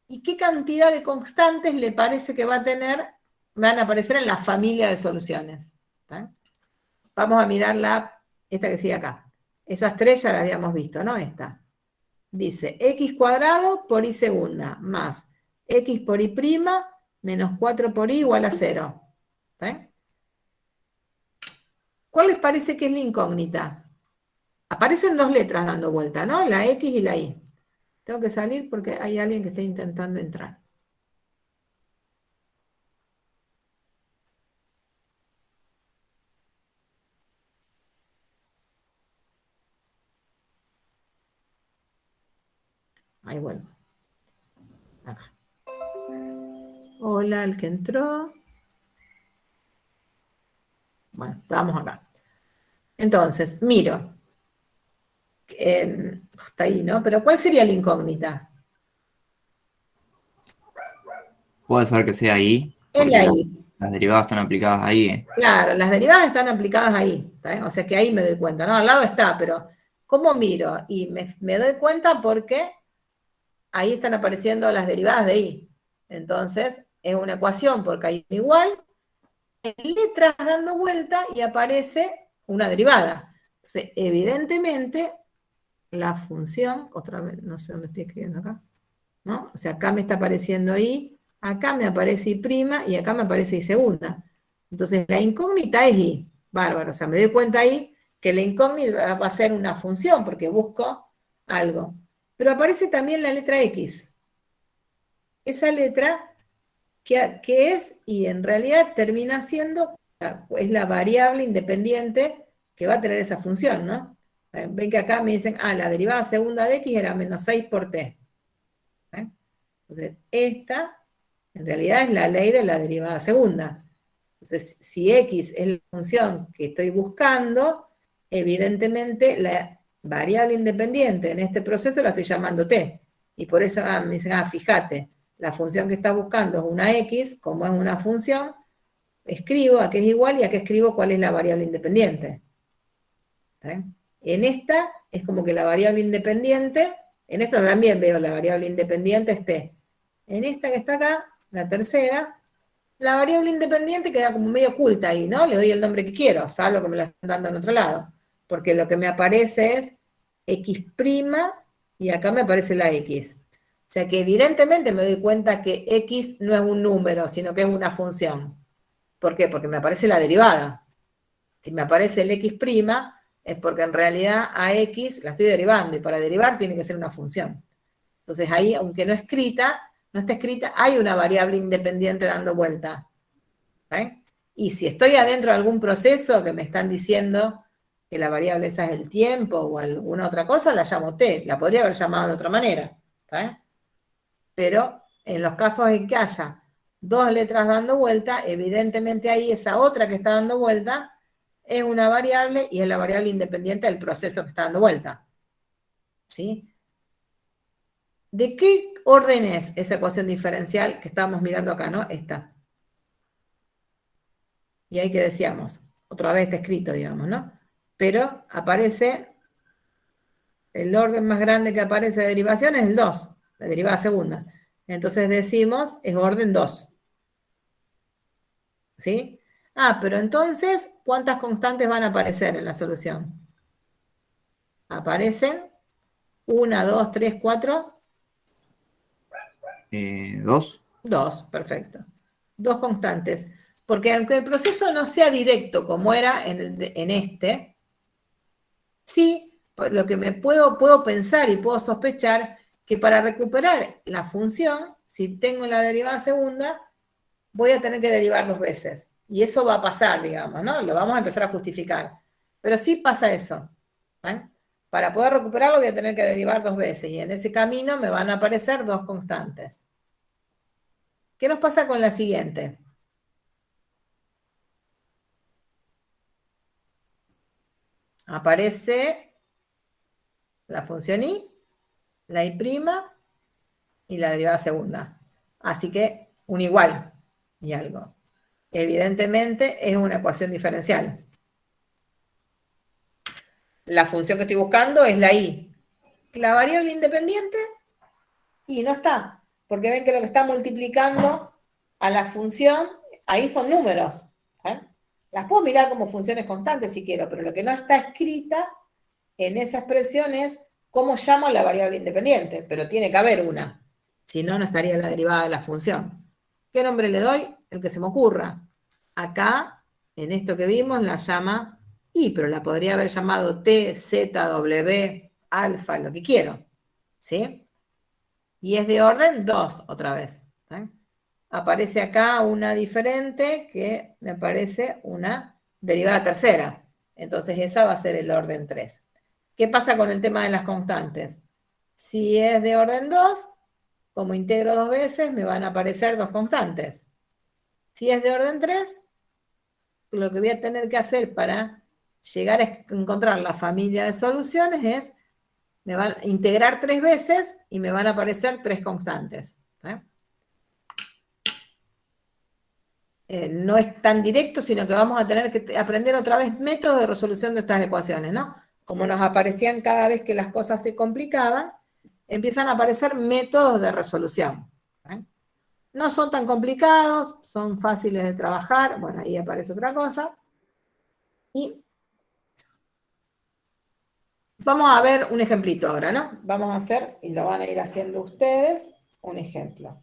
y qué cantidad de constantes le parece que van a aparecer en la familia de soluciones. ¿Está bien? Vamos a mirar esta que sigue acá. Esas tres ya las habíamos visto, ¿no? Esta. Dice x cuadrado por y segunda más x por y prima menos 4 por y igual a 0. ¿Sí? ¿Cuál les parece que es la incógnita? Aparecen dos letras dando vuelta, ¿no? La x y la y. Tengo que salir porque hay alguien que está intentando entrar. Ahí vuelvo. Acá. Hola, el que entró. Bueno, estamos acá. Entonces, miro. Está ahí, ¿no? Pero ¿cuál sería la incógnita? Puede ser que sea ahí, Es porque la y. las derivadas están aplicadas ahí. Claro, las derivadas están aplicadas ahí. ¿Está bien? O sea que ahí me doy cuenta, ¿no? Al lado está, pero ¿cómo miro? Y me doy cuenta porque ahí están apareciendo las derivadas de y. Entonces, es una ecuación porque hay un igual, en letras dando vuelta y aparece una derivada. Entonces, evidentemente, la función, otra vez, no sé dónde estoy escribiendo acá, ¿no? O sea, acá me está apareciendo y, acá me aparece y' y acá me aparece y segunda. Entonces, la incógnita es y. Bárbaro, o sea, me doy cuenta ahí que la incógnita va a ser una función porque busco algo. Pero aparece también la letra x. Esa letra que es, y en realidad termina siendo, es la variable independiente que va a tener esa función, ¿no? Ven que acá me dicen, la derivada segunda de x era menos 6 por t. Entonces, esta en realidad es la ley de la derivada segunda. Entonces, si x es la función que estoy buscando, evidentemente la variable independiente en este proceso la estoy llamando t. Y por eso me dicen, fíjate, la función que estás buscando es una x, como es una función, escribo a qué es igual y a qué escribo cuál es la variable independiente. En esta es como que la variable independiente, en esta también veo la variable independiente es t. En esta que está acá, la tercera, la variable independiente queda como medio oculta ahí, ¿no? Le doy el nombre que quiero, salvo que me la están dando en otro lado. Porque lo que me aparece es x' y acá me aparece la x. O sea que evidentemente me doy cuenta que x no es un número, sino que es una función. ¿Por qué? Porque me aparece la derivada. Si me aparece el x' es porque en realidad a x la estoy derivando y para derivar tiene que ser una función. Entonces ahí, aunque no está escrita, hay una variable independiente dando vuelta. ¿Eh? Y si estoy adentro de algún proceso que me están diciendo que la variable esa es el tiempo o alguna otra cosa, la llamo t. La podría haber llamado de otra manera. Pero en los casos en que haya dos letras dando vuelta, evidentemente ahí esa otra que está dando vuelta es una variable y es la variable independiente del proceso que está dando vuelta. ¿Sí? ¿De qué orden es esa ecuación diferencial que estábamos mirando acá, no? Esta. Y ahí que decíamos, otra vez está escrito, digamos, ¿no? Pero aparece, el orden más grande que aparece de derivación es el 2, la derivada segunda. Entonces decimos, es orden 2. ¿Sí? Pero entonces, ¿cuántas constantes van a aparecer en la solución? Aparecen 1, 2, 3, 4. 2. 2, perfecto. 2 constantes. Porque aunque el proceso no sea directo como era en este, sí, lo que me puedo pensar y puedo sospechar que para recuperar la función, si tengo la derivada segunda, voy a tener que derivar 2 veces. Y eso va a pasar, digamos, ¿no? Lo vamos a empezar a justificar. Pero sí pasa eso. Para poder recuperarlo voy a tener que derivar 2 veces. Y en ese camino me van a aparecer 2 constantes. ¿Qué nos pasa con la siguiente? Aparece la función y, la y' y la derivada segunda. Así que un igual. y algo. Evidentemente es una ecuación diferencial. La función que estoy buscando es la y. La variable independiente, y no está, porque ven que lo que está multiplicando a la función, ahí son números. ¿eh? Las puedo mirar como funciones constantes si quiero, pero lo que no está escrita en esa expresión es cómo llamo a la variable independiente, pero tiene que haber una, si no, no estaría la derivada de la función. ¿Qué nombre le doy? El que se me ocurra. Acá, en esto que vimos, la llama y, pero la podría haber llamado T, Z, W, alfa, lo que quiero. ¿Sí? Y es de orden 2 otra vez. ¿sí? Aparece acá una diferente que me parece una derivada tercera. Entonces esa va a ser el orden 3. ¿Qué pasa con el tema de las constantes? Si es de orden 2, como integro 2 veces, me van a aparecer 2 constantes. Si es de orden 3, lo que voy a tener que hacer para llegar a encontrar la familia de soluciones es, me van a integrar 3 veces y me van a aparecer 3 constantes. No es tan directo, sino que vamos a tener que aprender otra vez métodos de resolución de estas ecuaciones, ¿no? Como nos aparecían cada vez que las cosas se complicaban, empiezan a aparecer métodos de resolución. ¿eh? No son tan complicados, son fáciles de trabajar, bueno, ahí aparece otra cosa. Y vamos a ver un ejemplito ahora, ¿no? Vamos a hacer, y lo van a ir haciendo ustedes, un ejemplo.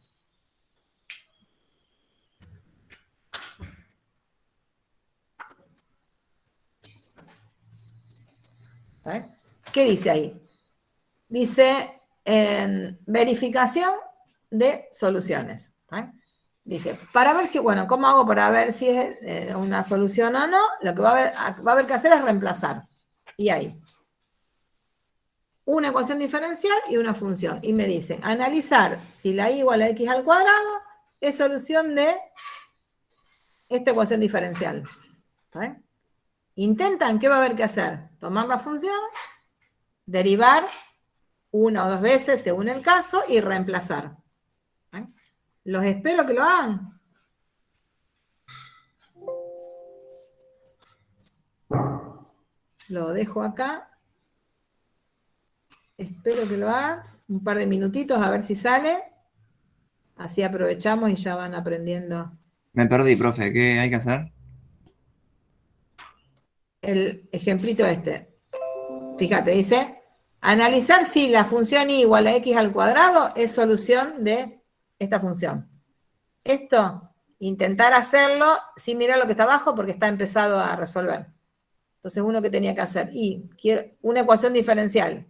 ¿eh? ¿Qué dice ahí? Dice en verificación de soluciones. ¿eh? Dice, para ver si, bueno, ¿cómo hago para ver si es una solución o no? Lo que va a haber que hacer es reemplazar. Y ahí. Una ecuación diferencial y una función. Y me dicen, analizar si la y igual a x al cuadrado es solución de esta ecuación diferencial. ¿eh? Intentan, ¿qué va a haber que hacer? Tomar la función, derivar una o dos veces según el caso y reemplazar. ¿eh? Los espero que lo hagan. Lo dejo acá. Espero que lo hagan. Un par de minutitos a ver si sale. Así aprovechamos y ya van aprendiendo. Me perdí, profe, ¿qué hay que hacer? El ejemplito este. Fíjate, dice, analizar si la función y igual a x al cuadrado es solución de esta función. Esto, intentar hacerlo sin mirar lo que está abajo porque está empezado a resolver. Entonces, uno que tenía que hacer, y quiero una ecuación diferencial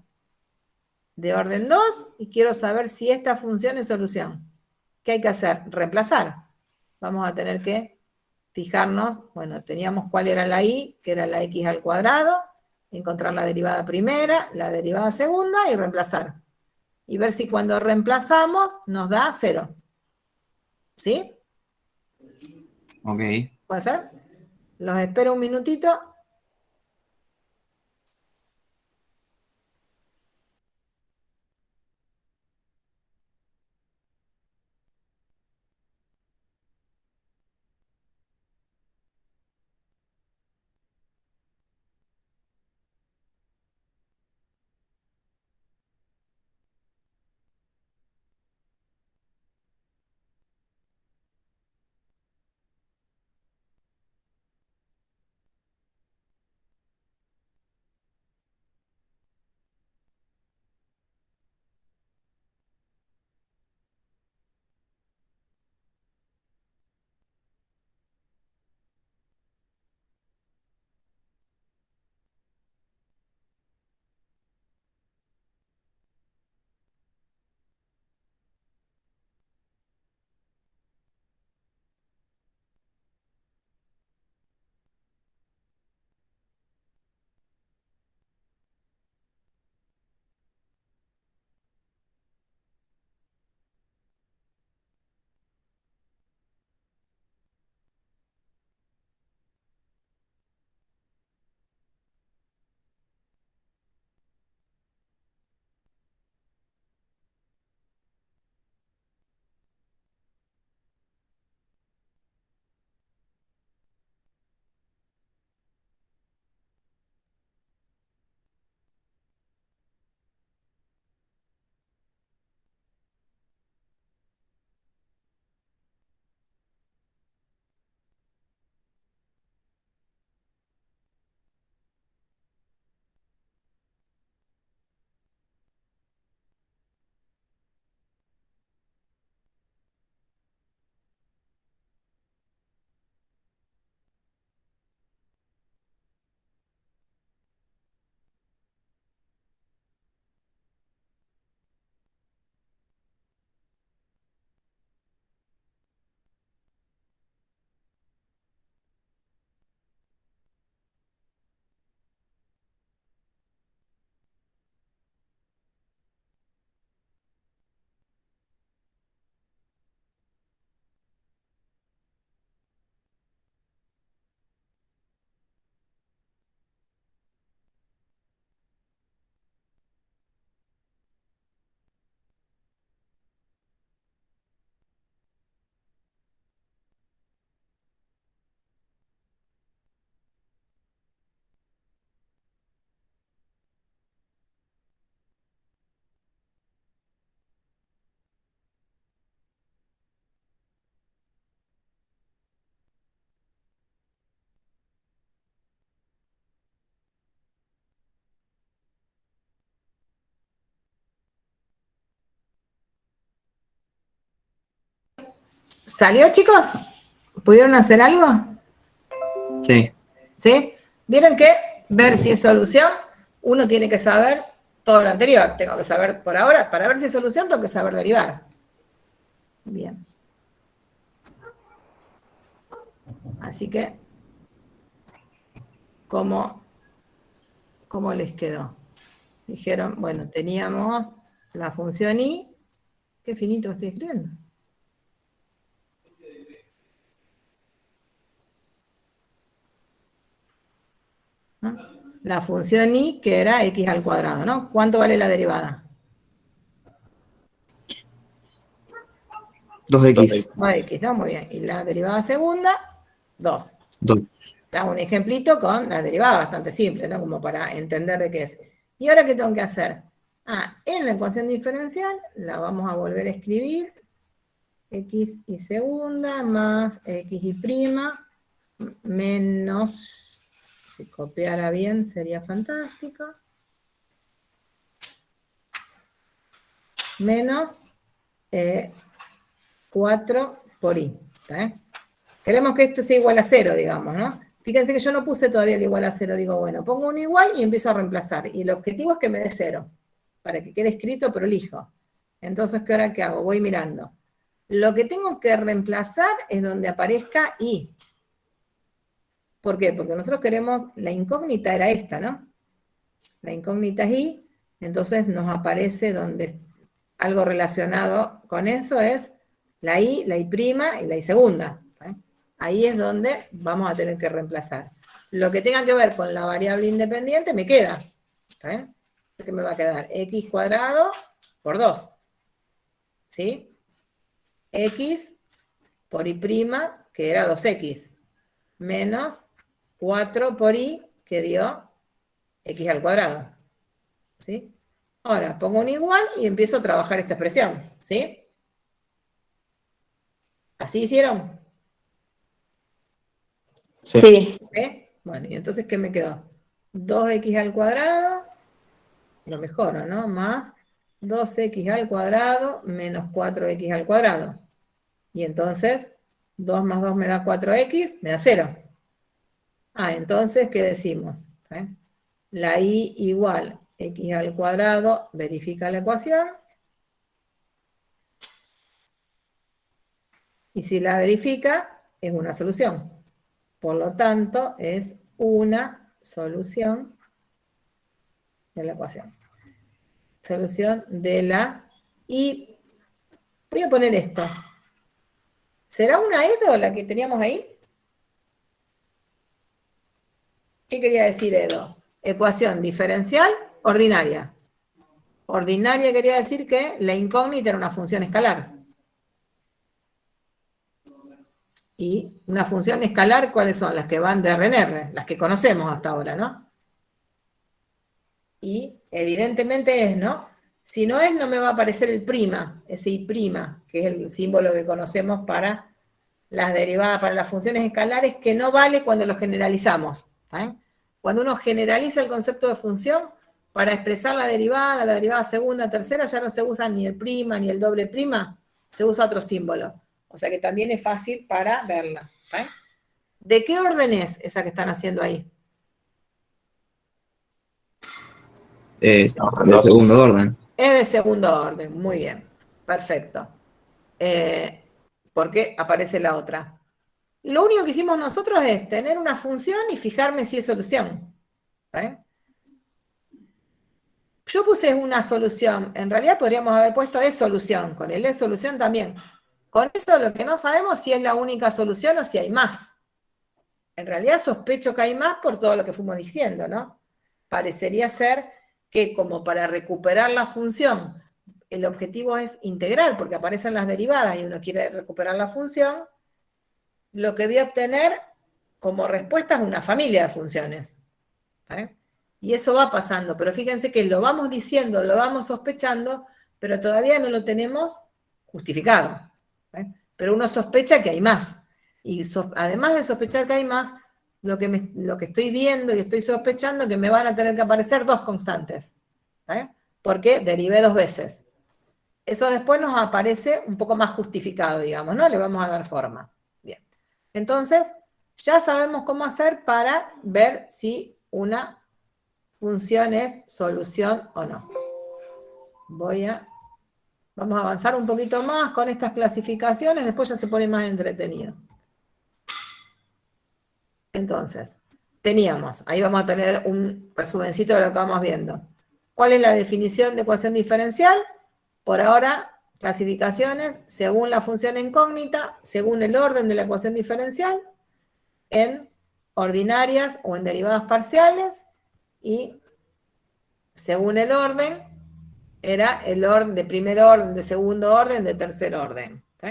de orden 2 y quiero saber si esta función es solución. ¿Qué hay que hacer? Reemplazar. Vamos a tener que fijarnos, bueno, teníamos cuál era la y, que era la x al cuadrado, encontrar la derivada primera, la derivada segunda y reemplazar. Y ver si cuando reemplazamos nos da 0. ¿Sí? Ok. ¿Puede ser? Los espero un minutito. ¿Salió, chicos? ¿Pudieron hacer algo? Sí. ¿Sí? Vieron que ver si es solución, uno tiene que saber todo lo anterior. Tengo que saber por ahora, para ver si es solución, tengo que saber derivar. Bien. Así que, ¿cómo les quedó? Dijeron, bueno, teníamos la función y, qué finito estoy escribiendo. ¿No? La función y, que era x al cuadrado, ¿no? ¿Cuánto vale la derivada? 2x. 2x, ¿no? Muy bien. Y la derivada segunda, 2. 2. Un ejemplito con la derivada bastante simple, ¿no? Como para entender de qué es. ¿Y ahora qué tengo que hacer? En la ecuación diferencial la vamos a volver a escribir. X y segunda más x y prima menos, si copiara bien sería fantástico, menos 4 por y. Queremos que esto sea igual a 0, digamos, ¿no? Fíjense que yo no puse todavía el igual a 0, digo, bueno, pongo un igual y empiezo a reemplazar. Y el objetivo es que me dé 0, para que quede escrito prolijo. Entonces, ¿qué hora qué hago? Voy mirando. Lo que tengo que reemplazar es donde aparezca y. ¿Por qué? Porque nosotros queremos, la incógnita era esta, ¿no? La incógnita es y, entonces nos aparece donde algo relacionado con eso es la y prima y la y segunda. Ahí es donde vamos a tener que reemplazar. Lo que tenga que ver con la variable independiente me queda. ¿Qué me va a quedar? X cuadrado por 2. ¿Sí? X por y prima, que era 2x, menos 4 por y, que dio x al cuadrado. ¿Sí? Ahora pongo un igual y empiezo a trabajar esta expresión. ¿Sí? ¿Así hicieron? Sí. ¿Sí? Bueno, y entonces, ¿qué me quedó? 2x al cuadrado, lo mejoro, ¿no? Más 2x al cuadrado menos 4x al cuadrado. Y entonces, 2 más 2 me da 4x, me da 0. Entonces, ¿qué decimos? La y igual x al cuadrado, verifica la ecuación. Y si la verifica, es una solución. Por lo tanto, es una solución de la ecuación. Solución de la... Y voy a poner esto. ¿Será una Edo la que teníamos ahí? ¿Qué quería decir Edo? Ecuación diferencial ordinaria. Ordinaria quería decir que la incógnita era una función escalar. Y una función escalar, ¿cuáles son? Las que van de R en R, las que conocemos hasta ahora, ¿no? Y evidentemente es, ¿no? Si no es, no me va a aparecer el prima, ese I prima, que es el símbolo que conocemos para las derivadas, para las funciones escalares, que no vale cuando lo generalizamos. Cuando uno generaliza el concepto de función, para expresar la derivada segunda, tercera, ya no se usa ni el prima ni el doble prima, se usa otro símbolo. O sea que también es fácil para verla. ¿De qué orden es esa que están haciendo ahí? Es de segundo orden. Es de segundo orden, muy bien, perfecto. Porque aparece la otra. Lo único que hicimos nosotros es tener una función y fijarme si es solución. Yo puse una solución, en realidad podríamos haber puesto es solución, con el es solución también. Con eso lo que no sabemos si es la única solución o si hay más. En realidad sospecho que hay más por todo lo que fuimos diciendo, ¿no? Parecería ser que como para recuperar la función, el objetivo es integrar, porque aparecen las derivadas y uno quiere recuperar la función, lo que voy a obtener como respuesta es una familia de funciones. Y eso va pasando, pero fíjense que lo vamos diciendo, lo vamos sospechando, pero todavía no lo tenemos justificado. Pero uno sospecha que hay más. Y además de sospechar que hay más, lo que estoy viendo y estoy sospechando que me van a tener que aparecer dos constantes. ¿Por qué? Derivé 2 veces. Eso después nos aparece un poco más justificado, digamos, ¿no? Le vamos a dar forma. Bien. Entonces, ya sabemos cómo hacer para ver si una función es solución o no. Vamos a avanzar un poquito más con estas clasificaciones, después ya se pone más entretenido. Entonces, ahí vamos a tener un resumencito de lo que vamos viendo. ¿Cuál es la definición de ecuación diferencial? Por ahora, clasificaciones según la función incógnita, según el orden de la ecuación diferencial, en ordinarias o en derivadas parciales, y según el orden, era el orden de primer orden, de segundo orden, de tercer orden. ¿Sí?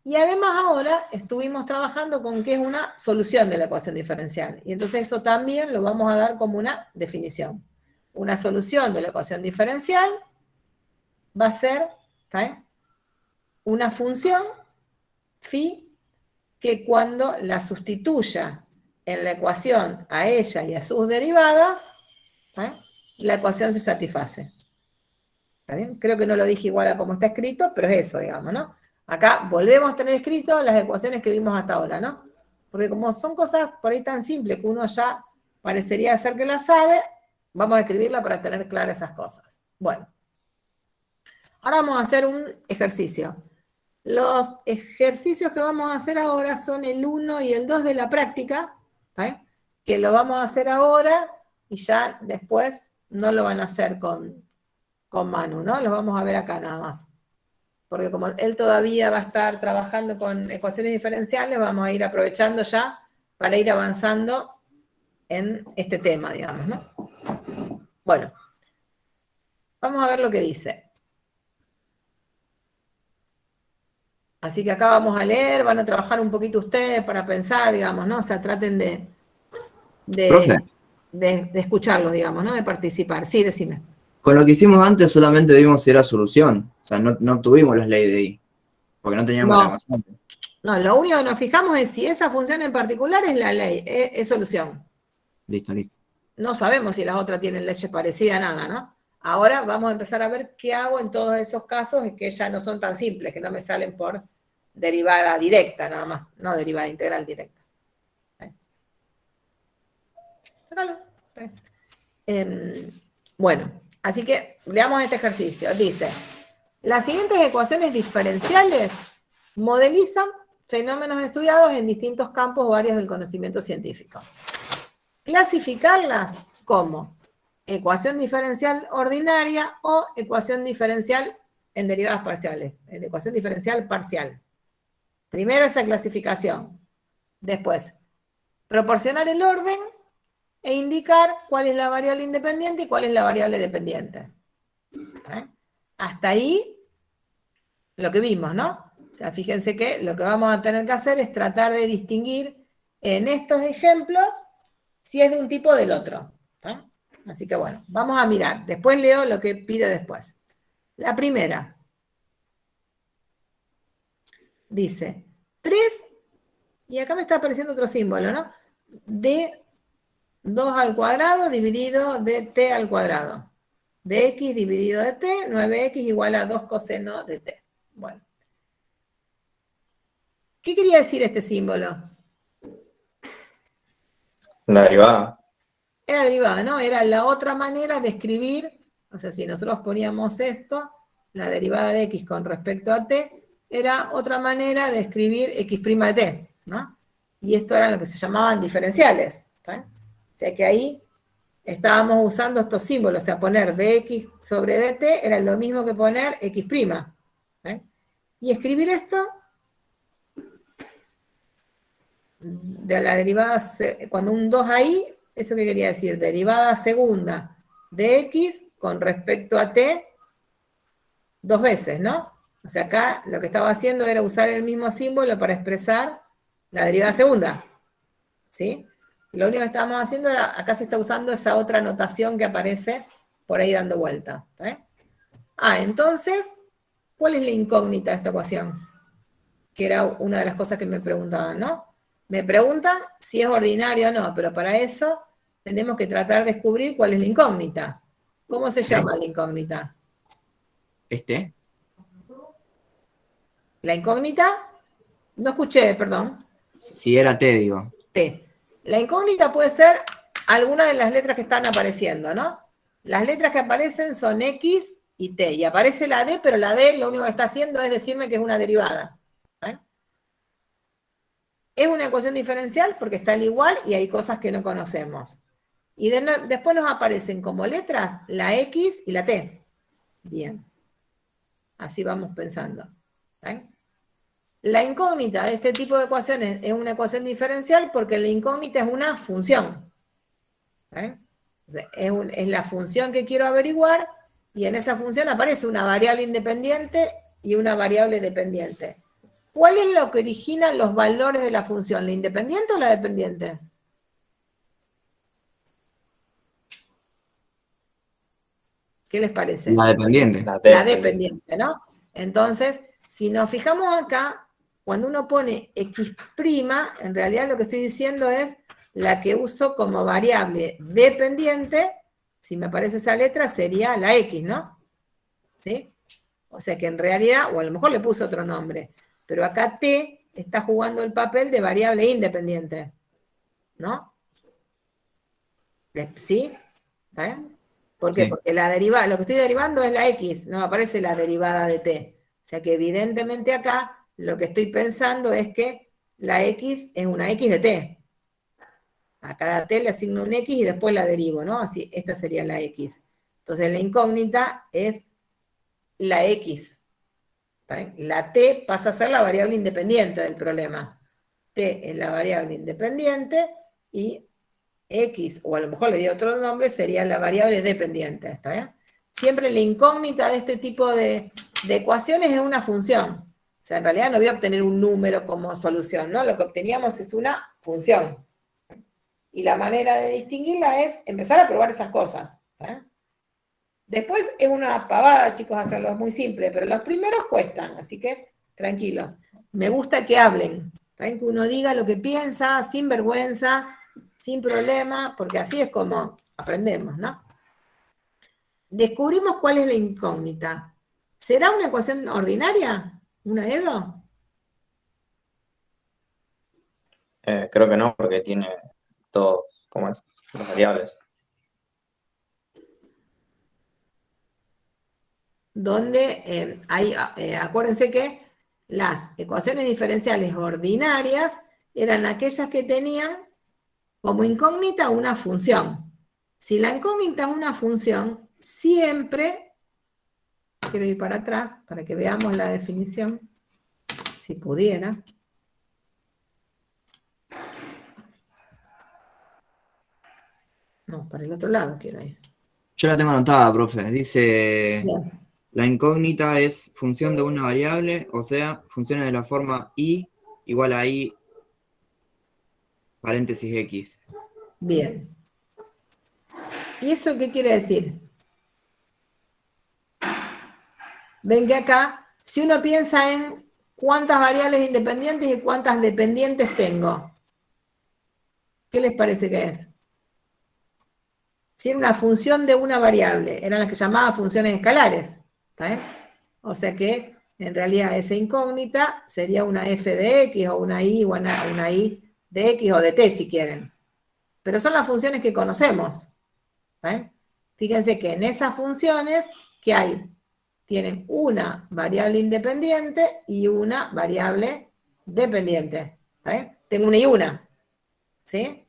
Y además ahora estuvimos trabajando con qué es una solución de la ecuación diferencial. Y entonces eso también lo vamos a dar como una definición. Una solución de la ecuación diferencial va a ser, ¿sí?, una función phi que cuando la sustituya en la ecuación a ella y a sus derivadas, ¿sí?, la ecuación se satisface. ¿Está bien? Creo que no lo dije igual a como está escrito, pero es eso, digamos, ¿no? Acá volvemos a tener escrito las ecuaciones que vimos hasta ahora, ¿no? Porque como son cosas por ahí tan simples que uno ya parecería ser que las sabe, vamos a escribirla para tener claras esas cosas. Bueno, ahora vamos a hacer un ejercicio. Los ejercicios que vamos a hacer ahora son el 1 y el 2 de la práctica, ¿sí?, que lo vamos a hacer ahora y ya después no lo van a hacer con Manu, ¿no? Los vamos a ver acá nada más. Porque como él todavía va a estar trabajando con ecuaciones diferenciales, vamos a ir aprovechando ya para ir avanzando en este tema, digamos, ¿no? Bueno, vamos a ver lo que dice. Así que acá vamos a leer, van a trabajar un poquito ustedes para pensar, digamos, ¿no? O sea, traten Profe, de escucharlos, digamos, ¿no? De participar. Sí, decime. con lo que hicimos antes solamente vimos si era solución. O sea, no obtuvimos las leyes de ahí, porque no teníamos la constante. No, lo único que nos fijamos es si esa función en particular es la ley, es solución. Listo. No sabemos si las otras tienen leche parecida a nada, ¿no? Ahora vamos a empezar a ver qué hago en todos esos casos que ya no son tan simples, que no me salen por derivada directa nada más, no derivada integral directa. Sácalo. Bueno, así que veamos este ejercicio. Dice, las siguientes ecuaciones diferenciales modelizan fenómenos estudiados en distintos campos o áreas del conocimiento científico. Clasificarlas como ecuación diferencial ordinaria o ecuación diferencial en derivadas parciales, ecuación diferencial parcial. Primero esa clasificación. Después, proporcionar el orden e indicar cuál es la variable independiente y cuál es la variable dependiente. Hasta ahí lo que vimos, ¿no? O sea, fíjense que lo que vamos a tener que hacer es tratar de distinguir en estos ejemplos si es de un tipo o del otro. Así que bueno, vamos a mirar. Después leo lo que pide después. La primera dice 3, y acá me está apareciendo otro símbolo, ¿no? De 2 al cuadrado dividido de t al cuadrado. De x dividido de t, 9x igual a 2 coseno de t. Bueno. ¿Qué quería decir este símbolo? La derivada. Era derivada, ¿no? Era la otra manera de escribir, o sea, si nosotros poníamos esto, la derivada de x con respecto a t, era otra manera de escribir x' de t, ¿no? Y esto era lo que se llamaban diferenciales, ¿sí? O sea que ahí estábamos usando estos símbolos, o sea, poner dx sobre dt era lo mismo que poner x', ¿sí? Y escribir esto de la derivada, cuando un 2 ahí, ¿eso qué quería decir? Derivada segunda de x con respecto a t 2 veces, ¿no? O sea, acá lo que estaba haciendo era usar el mismo símbolo para expresar la derivada segunda, ¿sí? Lo único que estábamos haciendo era, acá se está usando esa otra notación que aparece por ahí dando vuelta, ¿sí? Entonces, ¿cuál es la incógnita de esta ecuación? Que era una de las cosas que me preguntaban, ¿no? Me preguntan si es ordinario o no, pero para eso tenemos que tratar de descubrir cuál es la incógnita. ¿Cómo se llama la incógnita? ¿Este? La incógnita, no escuché, perdón. Si era T, digo. T. La incógnita puede ser alguna de las letras que están apareciendo, ¿no? Las letras que aparecen son X y T, y aparece la D, pero la D lo único que está haciendo es decirme que es una derivada. ¿Eh? Es una ecuación diferencial porque está al igual y hay cosas que no conocemos. Y después nos aparecen como letras la X y la T. Bien. Así vamos pensando. ¿Eh? La incógnita de este tipo de ecuaciones es una ecuación diferencial porque la incógnita es una función. ¿Eh? O sea, es la función que quiero averiguar y en esa función aparece una variable independiente y una variable dependiente. ¿Cuál es lo que origina los valores de la función? ¿La independiente o la dependiente? ¿Qué les parece? La dependiente. La dependiente, ¿no? Entonces, si nos fijamos acá, cuando uno pone X', en realidad lo que estoy diciendo es la que uso como variable dependiente, si me aparece esa letra, sería la X, ¿no? ¿Sí? O sea que en realidad, o a lo mejor le puse otro nombre, pero acá T está jugando el papel de variable independiente, ¿no? ¿Sí? ¿Está bien? ¿Por qué? Sí. Porque la derivada, lo que estoy derivando es la X, no me aparece la derivada de T. O sea que evidentemente acá lo que estoy pensando es que la X es una X de T. A cada T le asigno un X y después la derivo, ¿no? Así, esta sería la X. Entonces la incógnita es la X. ¿Está bien? La T pasa a ser la variable independiente del problema. T es la variable independiente y X, o a lo mejor le di otro nombre, sería la variable dependiente. ¿Está bien? Siempre la incógnita de este tipo de ecuaciones es una función. O sea, en realidad no voy a obtener un número como solución, ¿no? Lo que obteníamos es una función. Y la manera de distinguirla es empezar a probar esas cosas. ¿Eh? Después es una pavada, chicos, hacerlo, es muy simple, pero los primeros cuestan, así que tranquilos. Me gusta que hablen, ¿saben? Que uno diga lo que piensa, sin vergüenza, sin problema, porque así es como aprendemos, ¿no? Descubrimos cuál es la incógnita. ¿Será una ecuación ordinaria? ¿Una EDO? Creo que no, porque tiene todos, ¿cómo es? Las variables. Donde acuérdense que las ecuaciones diferenciales ordinarias eran aquellas que tenían como incógnita una función. Si la incógnita es una función, siempre, quiero ir para atrás para que veamos la definición, si pudiera. No, para el otro lado quiero ir. Yo la tengo anotada, profe. Dice, Bien. la incógnita es función de una variable, o sea, funciona de la forma i igual a i paréntesis x. Bien. ¿Y eso qué quiere decir? Ven que acá, si uno piensa en cuántas variables independientes y cuántas dependientes tengo, ¿qué les parece que es? Si era una función de una variable, eran las que llamaba funciones escalares. ¿Está bien? O sea que en realidad esa incógnita sería una f de x o una y o una y de x o de t si quieren. Pero son las funciones que conocemos. ¿Está bien? Fíjense que en esas funciones, ¿qué hay? Tienen una variable independiente y una variable dependiente. ¿Está bien? Tengo una y una. ¿Sí?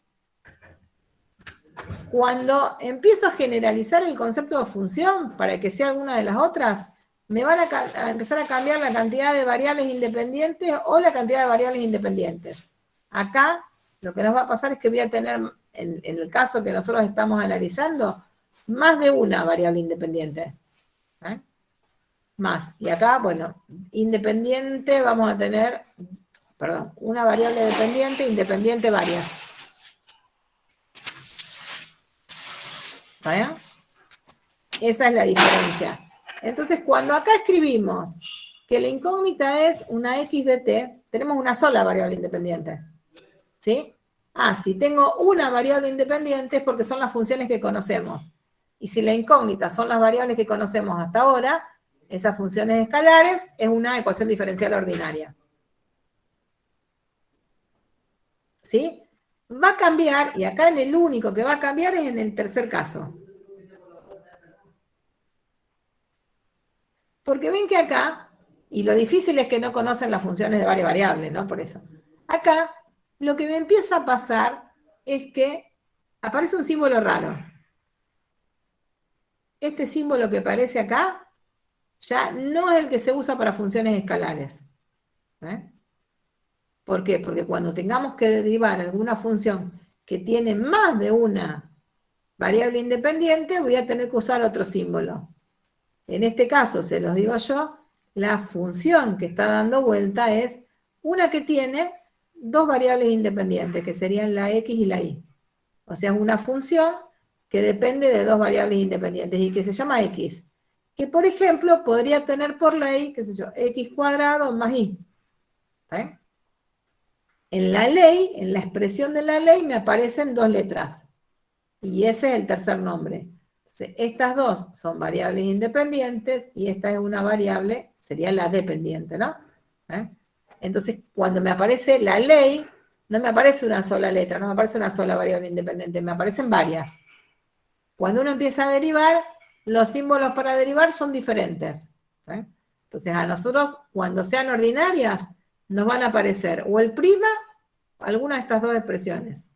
Cuando empiezo a generalizar el concepto de función para que sea alguna de las otras, me van a empezar a cambiar la cantidad de variables independientes o la cantidad de variables independientes. Acá lo que nos va a pasar es que voy a tener, en el caso que nosotros estamos analizando, más de una variable independiente. ¿Eh? Más. Y acá, bueno, independiente vamos a tener, perdón, una variable dependiente, independiente varias. ¿Está bien? Esa es la diferencia. Entonces, cuando acá escribimos que la incógnita es una x de t, tenemos una sola variable independiente. ¿Sí? Ah, si tengo una variable independiente es porque son las funciones que conocemos. Y si la incógnita son las variables que conocemos hasta ahora, esas funciones escalares, es una ecuación diferencial ordinaria. ¿Sí? Va a cambiar, y acá el único que va a cambiar es en el tercer caso. Porque ven que acá, y lo difícil es que no conocen las funciones de varias variables, ¿no? Por eso. Acá, lo que me empieza a pasar es que aparece un símbolo raro. Este símbolo que aparece acá, ya no es el que se usa para funciones escalares. ¿Por qué? Porque cuando tengamos que derivar alguna función que tiene más de una variable independiente, voy a tener que usar otro símbolo. En este caso, se los digo yo, la función que está dando vuelta es una que tiene dos variables independientes, que serían la x y la y. O sea, es una función que depende de dos variables independientes y que se llama x. Que, por ejemplo, podría tener por ley, qué sé yo, x cuadrado más y. En la ley, en la expresión de la ley, me aparecen dos letras. Y ese es el tercer nombre. Entonces, estas dos son variables independientes y esta es una variable, sería la dependiente, ¿no? Entonces, cuando me aparece la ley, no me aparece una sola letra, no me aparece una sola variable independiente, me aparecen varias. Cuando uno empieza a derivar, los símbolos para derivar son diferentes. Entonces, a nosotros, cuando sean ordinarias, nos van a aparecer o el prima, alguna de estas dos expresiones.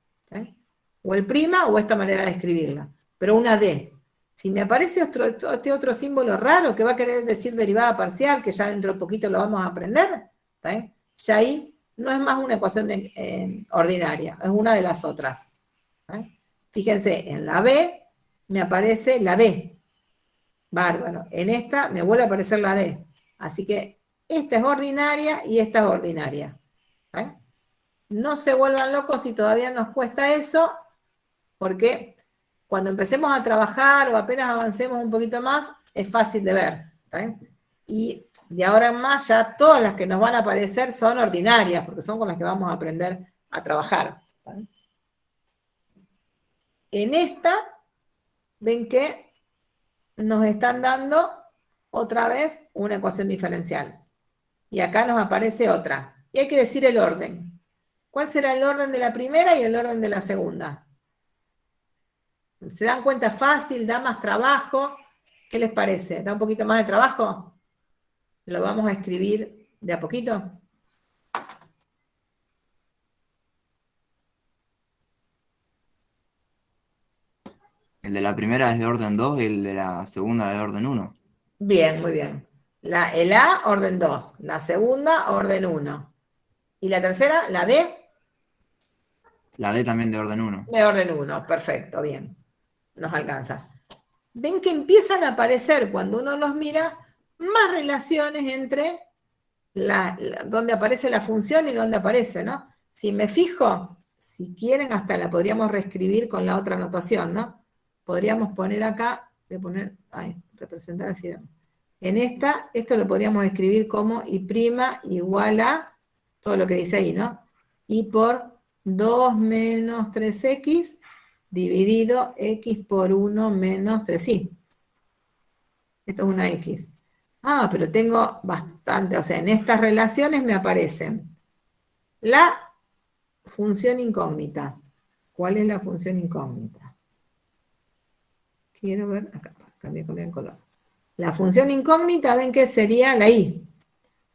O el prima o esta manera de escribirla, pero una D. Si me aparece este otro símbolo raro que va a querer decir derivada parcial, que ya dentro de poquito lo vamos a aprender, ya ahí no es más una ecuación ordinaria, es una de las otras. Fíjense, en la B me aparece la D. Bárbaro. En esta me vuelve a aparecer la D. Así que esta es ordinaria y esta es ordinaria. No se vuelvan locos si todavía nos cuesta eso, porque cuando empecemos a trabajar o apenas avancemos un poquito más, es fácil de ver. Y de ahora en más ya todas las que nos van a aparecer son ordinarias, porque son con las que vamos a aprender a trabajar. En esta, ven que nos están dando otra vez una ecuación diferencial. Y acá nos aparece otra. Y hay que decir el orden. ¿Cuál será el orden de la primera y el orden de la segunda? ¿Se dan cuenta? Fácil, da más trabajo. ¿Qué les parece? ¿Da un poquito más de trabajo? ¿Lo vamos a escribir de a poquito? El de la primera es de orden 2 y el de la segunda de orden 1. Bien, muy bien. El A, orden 2. La segunda, orden 1. ¿Y la tercera, la D? La D también de orden 1. De orden 1. Perfecto, bien. Nos alcanza. Ven que empiezan a aparecer, cuando uno los mira, más relaciones entre donde aparece la función y donde aparece, ¿no? Si me fijo, si quieren, hasta la podríamos reescribir con la otra notación, ¿no? Podríamos poner acá, voy a poner, representar así. En esto lo podríamos escribir como y' igual a todo lo que dice ahí, ¿no? Y por 2 menos 3x dividido x por 1 menos 3y. Esto es una x. Ah, pero tengo bastante, o sea, en estas relaciones me aparecen la función incógnita. ¿Cuál es la función incógnita? Quiero ver, acá, cambié el color. La función incógnita, ven que sería la y.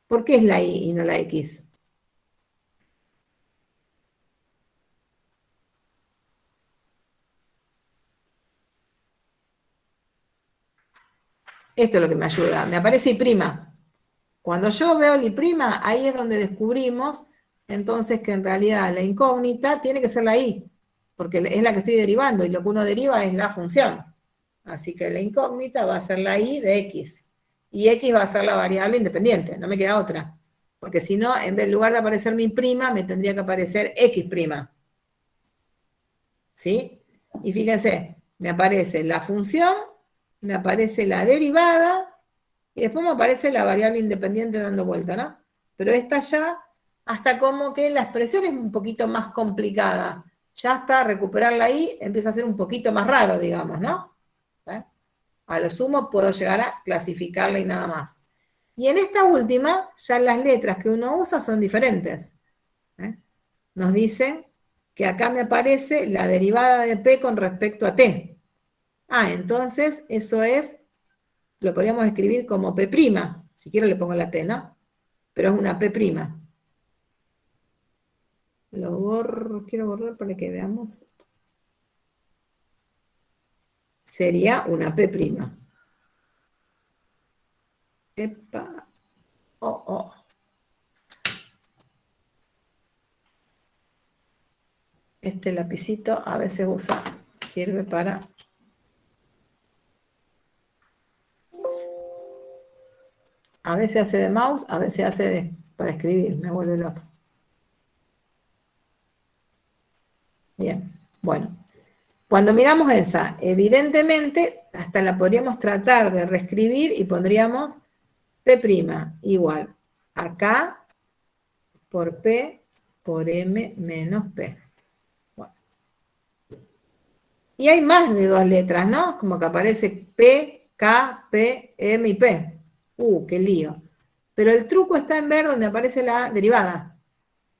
¿Por qué es la y no la x? Esto es lo que me ayuda. Me aparece y'. Cuando yo veo el y', ahí es donde descubrimos entonces que en realidad la incógnita tiene que ser la y, porque es la que estoy derivando, y lo que uno deriva es la función. Así que la incógnita va a ser la y de x, y x va a ser la variable independiente, no me queda otra. Porque si no, en lugar de aparecer mi prima, me tendría que aparecer x'. ¿Sí? Y fíjense, me aparece la función, me aparece la derivada, y después me aparece la variable independiente dando vuelta, ¿no? Pero esta ya, hasta como que la expresión es un poquito más complicada. Ya hasta recuperarla ahí empieza a ser un poquito más raro, digamos, ¿no? A lo sumo puedo llegar a clasificarla y nada más. Y en esta última, ya las letras que uno usa son diferentes. Nos dicen que acá me aparece la derivada de P con respecto a T. Entonces eso es, lo podríamos escribir como P'. Si quiero le pongo la T, ¿no? Pero es una P'. Lo borro, quiero borrar para que veamos. Sería una P'. Epa. Oh. Este lapicito a veces sirve para... A veces hace de mouse, a veces hace para escribir, me vuelve loco. Bien, bueno. Cuando miramos esa, evidentemente, hasta la podríamos tratar de reescribir y pondríamos P' igual a K por P por M menos P. Bueno. Y hay más de 2 letras, ¿no? Como que aparece P, K, P, M y P. Qué lío. Pero el truco está en ver donde aparece la derivada.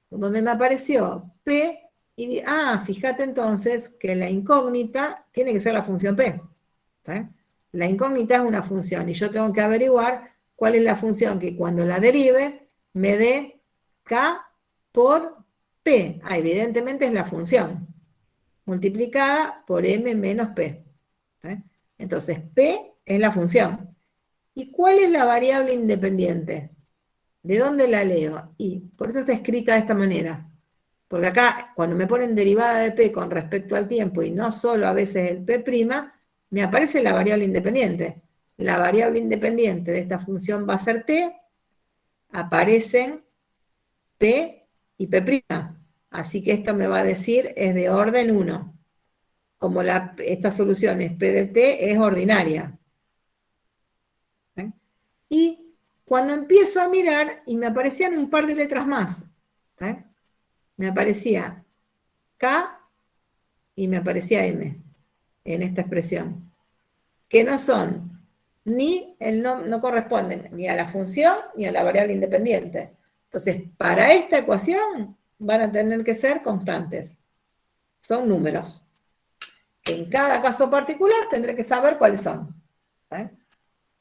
Donde me apareció P, y fíjate entonces que la incógnita tiene que ser la función P. ¿Está? La incógnita es una función y yo tengo que averiguar cuál es la función que cuando la derive me dé K por P. Evidentemente es la función multiplicada por M menos P. ¿Está? Entonces P es la función. ¿Y cuál es la variable independiente? ¿De dónde la leo? Y por eso está escrita de esta manera. Porque acá, cuando me ponen derivada de P con respecto al tiempo y no solo a veces el P', me aparece la variable independiente. La variable independiente de esta función va a ser T, aparecen P y P'. Así que esto me va a decir es de orden 1. Como esta solución es P de T, es ordinaria. Y cuando empiezo a mirar, y me aparecían un par de letras más. Me aparecía K y me aparecía M en esta expresión. Que no son no corresponden ni a la función ni a la variable independiente. Entonces, para esta ecuación van a tener que ser constantes. Son números. En cada caso particular tendré que saber cuáles son.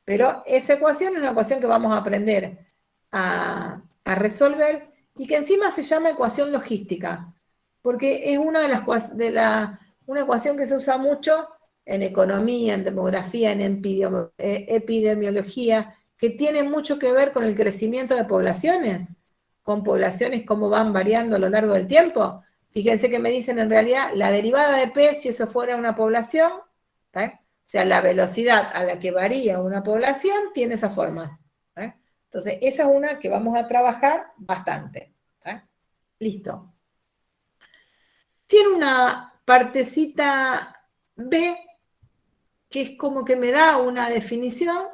Pero esa ecuación es una ecuación que vamos a aprender a resolver y que encima se llama ecuación logística, porque es una una ecuación que se usa mucho en economía, en demografía, en epidemiología, que tiene mucho que ver con el crecimiento de poblaciones, con poblaciones cómo van variando a lo largo del tiempo. Fíjense que me dicen en realidad la derivada de P si eso fuera una población, ¿está? O sea, la velocidad a la que varía una población tiene esa forma. Entonces, esa es una que vamos a trabajar bastante. Listo. Tiene una partecita B que es como que me da una definición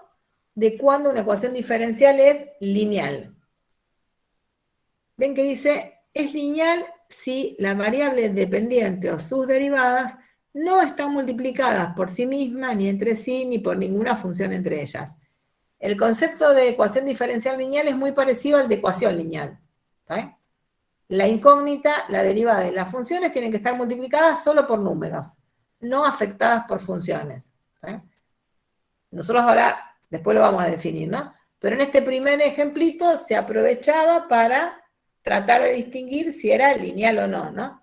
de cuándo una ecuación diferencial es lineal. Ven que dice, es lineal si la variable dependiente o sus derivadas no están multiplicadas por sí mismas, ni entre sí, ni por ninguna función entre ellas. El concepto de ecuación diferencial lineal es muy parecido al de ecuación lineal. La incógnita, la derivada de las funciones tienen que estar multiplicadas solo por números, no afectadas por funciones. Nosotros ahora, después lo vamos a definir, ¿no? Pero en este primer ejemplito se aprovechaba para tratar de distinguir si era lineal o no, ¿no?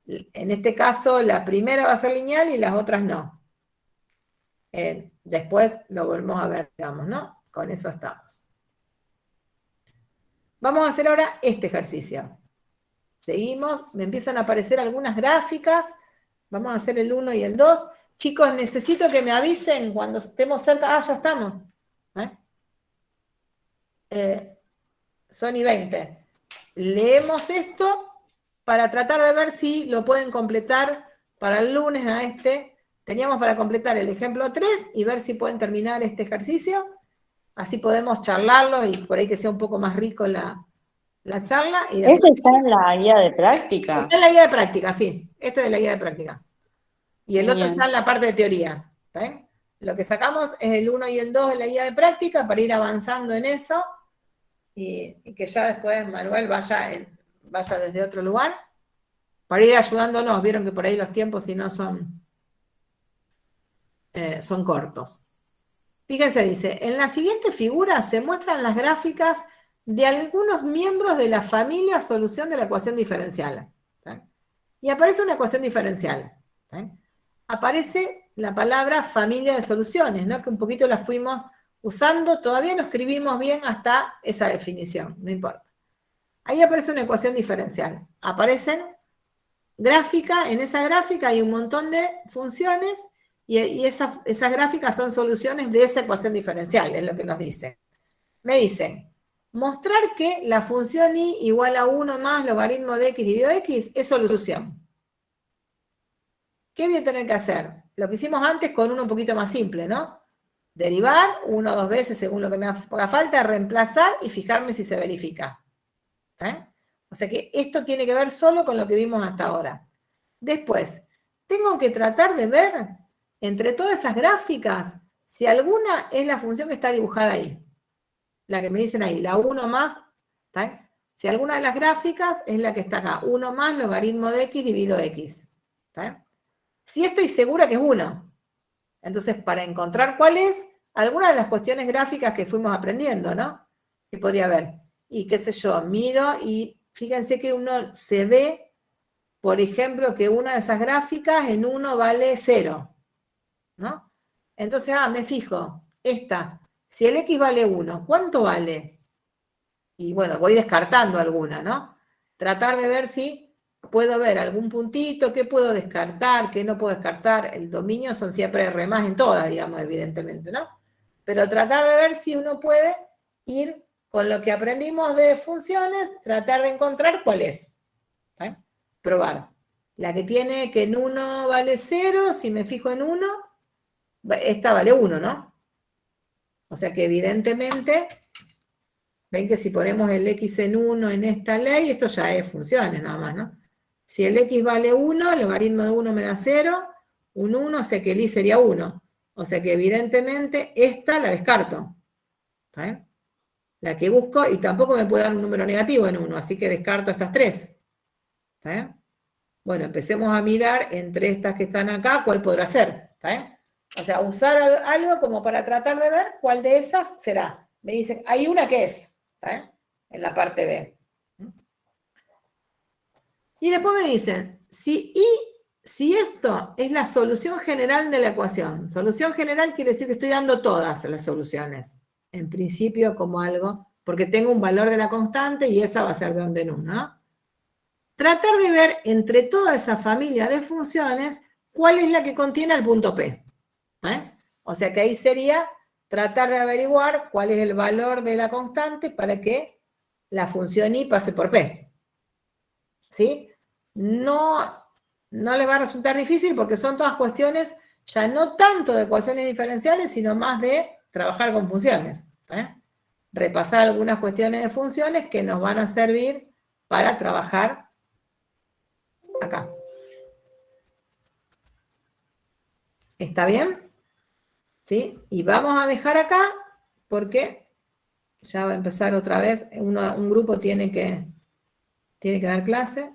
En este caso, la primera va a ser lineal y las otras no. Después lo volvemos a ver, digamos, ¿no? Con eso estamos. Vamos a hacer ahora este ejercicio. Seguimos, me empiezan a aparecer algunas gráficas. Vamos a hacer el 1 y el 2. Chicos, necesito que me avisen cuando estemos cerca. Ya estamos. Son y 20. Leemos esto para tratar de ver si lo pueden completar para el lunes a este. Teníamos para completar el ejemplo 3 y ver si pueden terminar este ejercicio. Así podemos charlarlo y por ahí que sea un poco más rico la charla. Y ¿Este está en la guía de práctica? Está en la guía de práctica, sí. Este es de la guía de práctica. Y el otro está en la parte de teoría. Lo que sacamos es el 1 y el 2 de la guía de práctica para ir avanzando en eso y que ya después Manuel vaya desde otro lugar para ir ayudándonos. Vieron que por ahí los tiempos si no son cortos. Fíjense, dice, en la siguiente figura se muestran las gráficas de algunos miembros de la familia solución de la ecuación diferencial. ¿Sí? Y aparece una ecuación diferencial. ¿Sí? Aparece la palabra familia de soluciones, ¿no? Que un poquito la fuimos usando, todavía no escribimos bien hasta esa definición, no importa. Ahí aparece una ecuación diferencial. Aparecen gráfica, en esa gráfica hay un montón de funciones y esas gráficas son soluciones de esa ecuación diferencial, es lo que nos dicen. Me dicen, mostrar que la función y igual a 1 más logaritmo de x dividido de x es solución. ¿Qué voy a tener que hacer? Lo que hicimos antes con uno un poquito más simple, ¿no? Derivar 1 o 2 veces según lo que me haga falta, reemplazar y fijarme si se verifica. ¿Eh? O sea que esto tiene que ver solo con lo que vimos hasta ahora. Después, tengo que tratar de ver entre todas esas gráficas si alguna es la función que está dibujada ahí. La que me dicen ahí, la 1 más, ¿está? Si alguna de las gráficas es la que está acá, 1 más logaritmo de x dividido x. ¿Está? Si estoy segura que es 1. Entonces, para encontrar cuál es, alguna de las cuestiones gráficas que fuimos aprendiendo, ¿no? Que podría haber. Y qué sé yo, miro y fíjense que uno se ve, por ejemplo, que una de esas gráficas en 1 vale 0, ¿no? Entonces, me fijo, esta, si el x vale 1, ¿cuánto vale? Y bueno, voy descartando alguna, ¿no? Tratar de ver si puedo ver algún puntito, qué puedo descartar, qué no puedo descartar. El dominio son siempre R más en todas, digamos, evidentemente, ¿no? Pero tratar de ver si uno puede ir con lo que aprendimos de funciones, tratar de encontrar cuál es. ¿Eh? Probar. La que tiene que en 1 vale 0, si me fijo en 1, esta vale 1, ¿no? O sea que evidentemente, ven que si ponemos el x en 1 en esta ley, esto ya es funciones nada más, ¿no? Si el x vale 1, el logaritmo de 1 me da 0, un 1, o sea que el y sería 1. O sea que evidentemente esta la descarto. ¿Está bien? La que busco, y tampoco me puede dar un número negativo en 1, así que descarto estas 3. ¿Está bien? Bueno, empecemos a mirar entre estas que están acá, cuál podrá ser. ¿Está bien? O sea, usar algo como para tratar de ver cuál de esas será. Me dicen, hay una que es, ¿está bien? En la parte B. Y después me dicen, si esto es la solución general de la ecuación, solución general quiere decir que estoy dando todas las soluciones, en principio como algo, porque tengo un valor de la constante y esa va a ser de donde en 1, ¿no? Tratar de ver entre toda esa familia de funciones cuál es la que contiene el punto P. ¿Eh? O sea que ahí sería tratar de averiguar cuál es el valor de la constante para que la función y pase por P. ¿Sí? No les va a resultar difícil porque son todas cuestiones ya no tanto de ecuaciones diferenciales, sino más de trabajar con funciones. Repasar algunas cuestiones de funciones que nos van a servir para trabajar acá. ¿Está bien? ¿Sí? Y vamos a dejar acá porque ya va a empezar otra vez. Un grupo tiene que dar clase.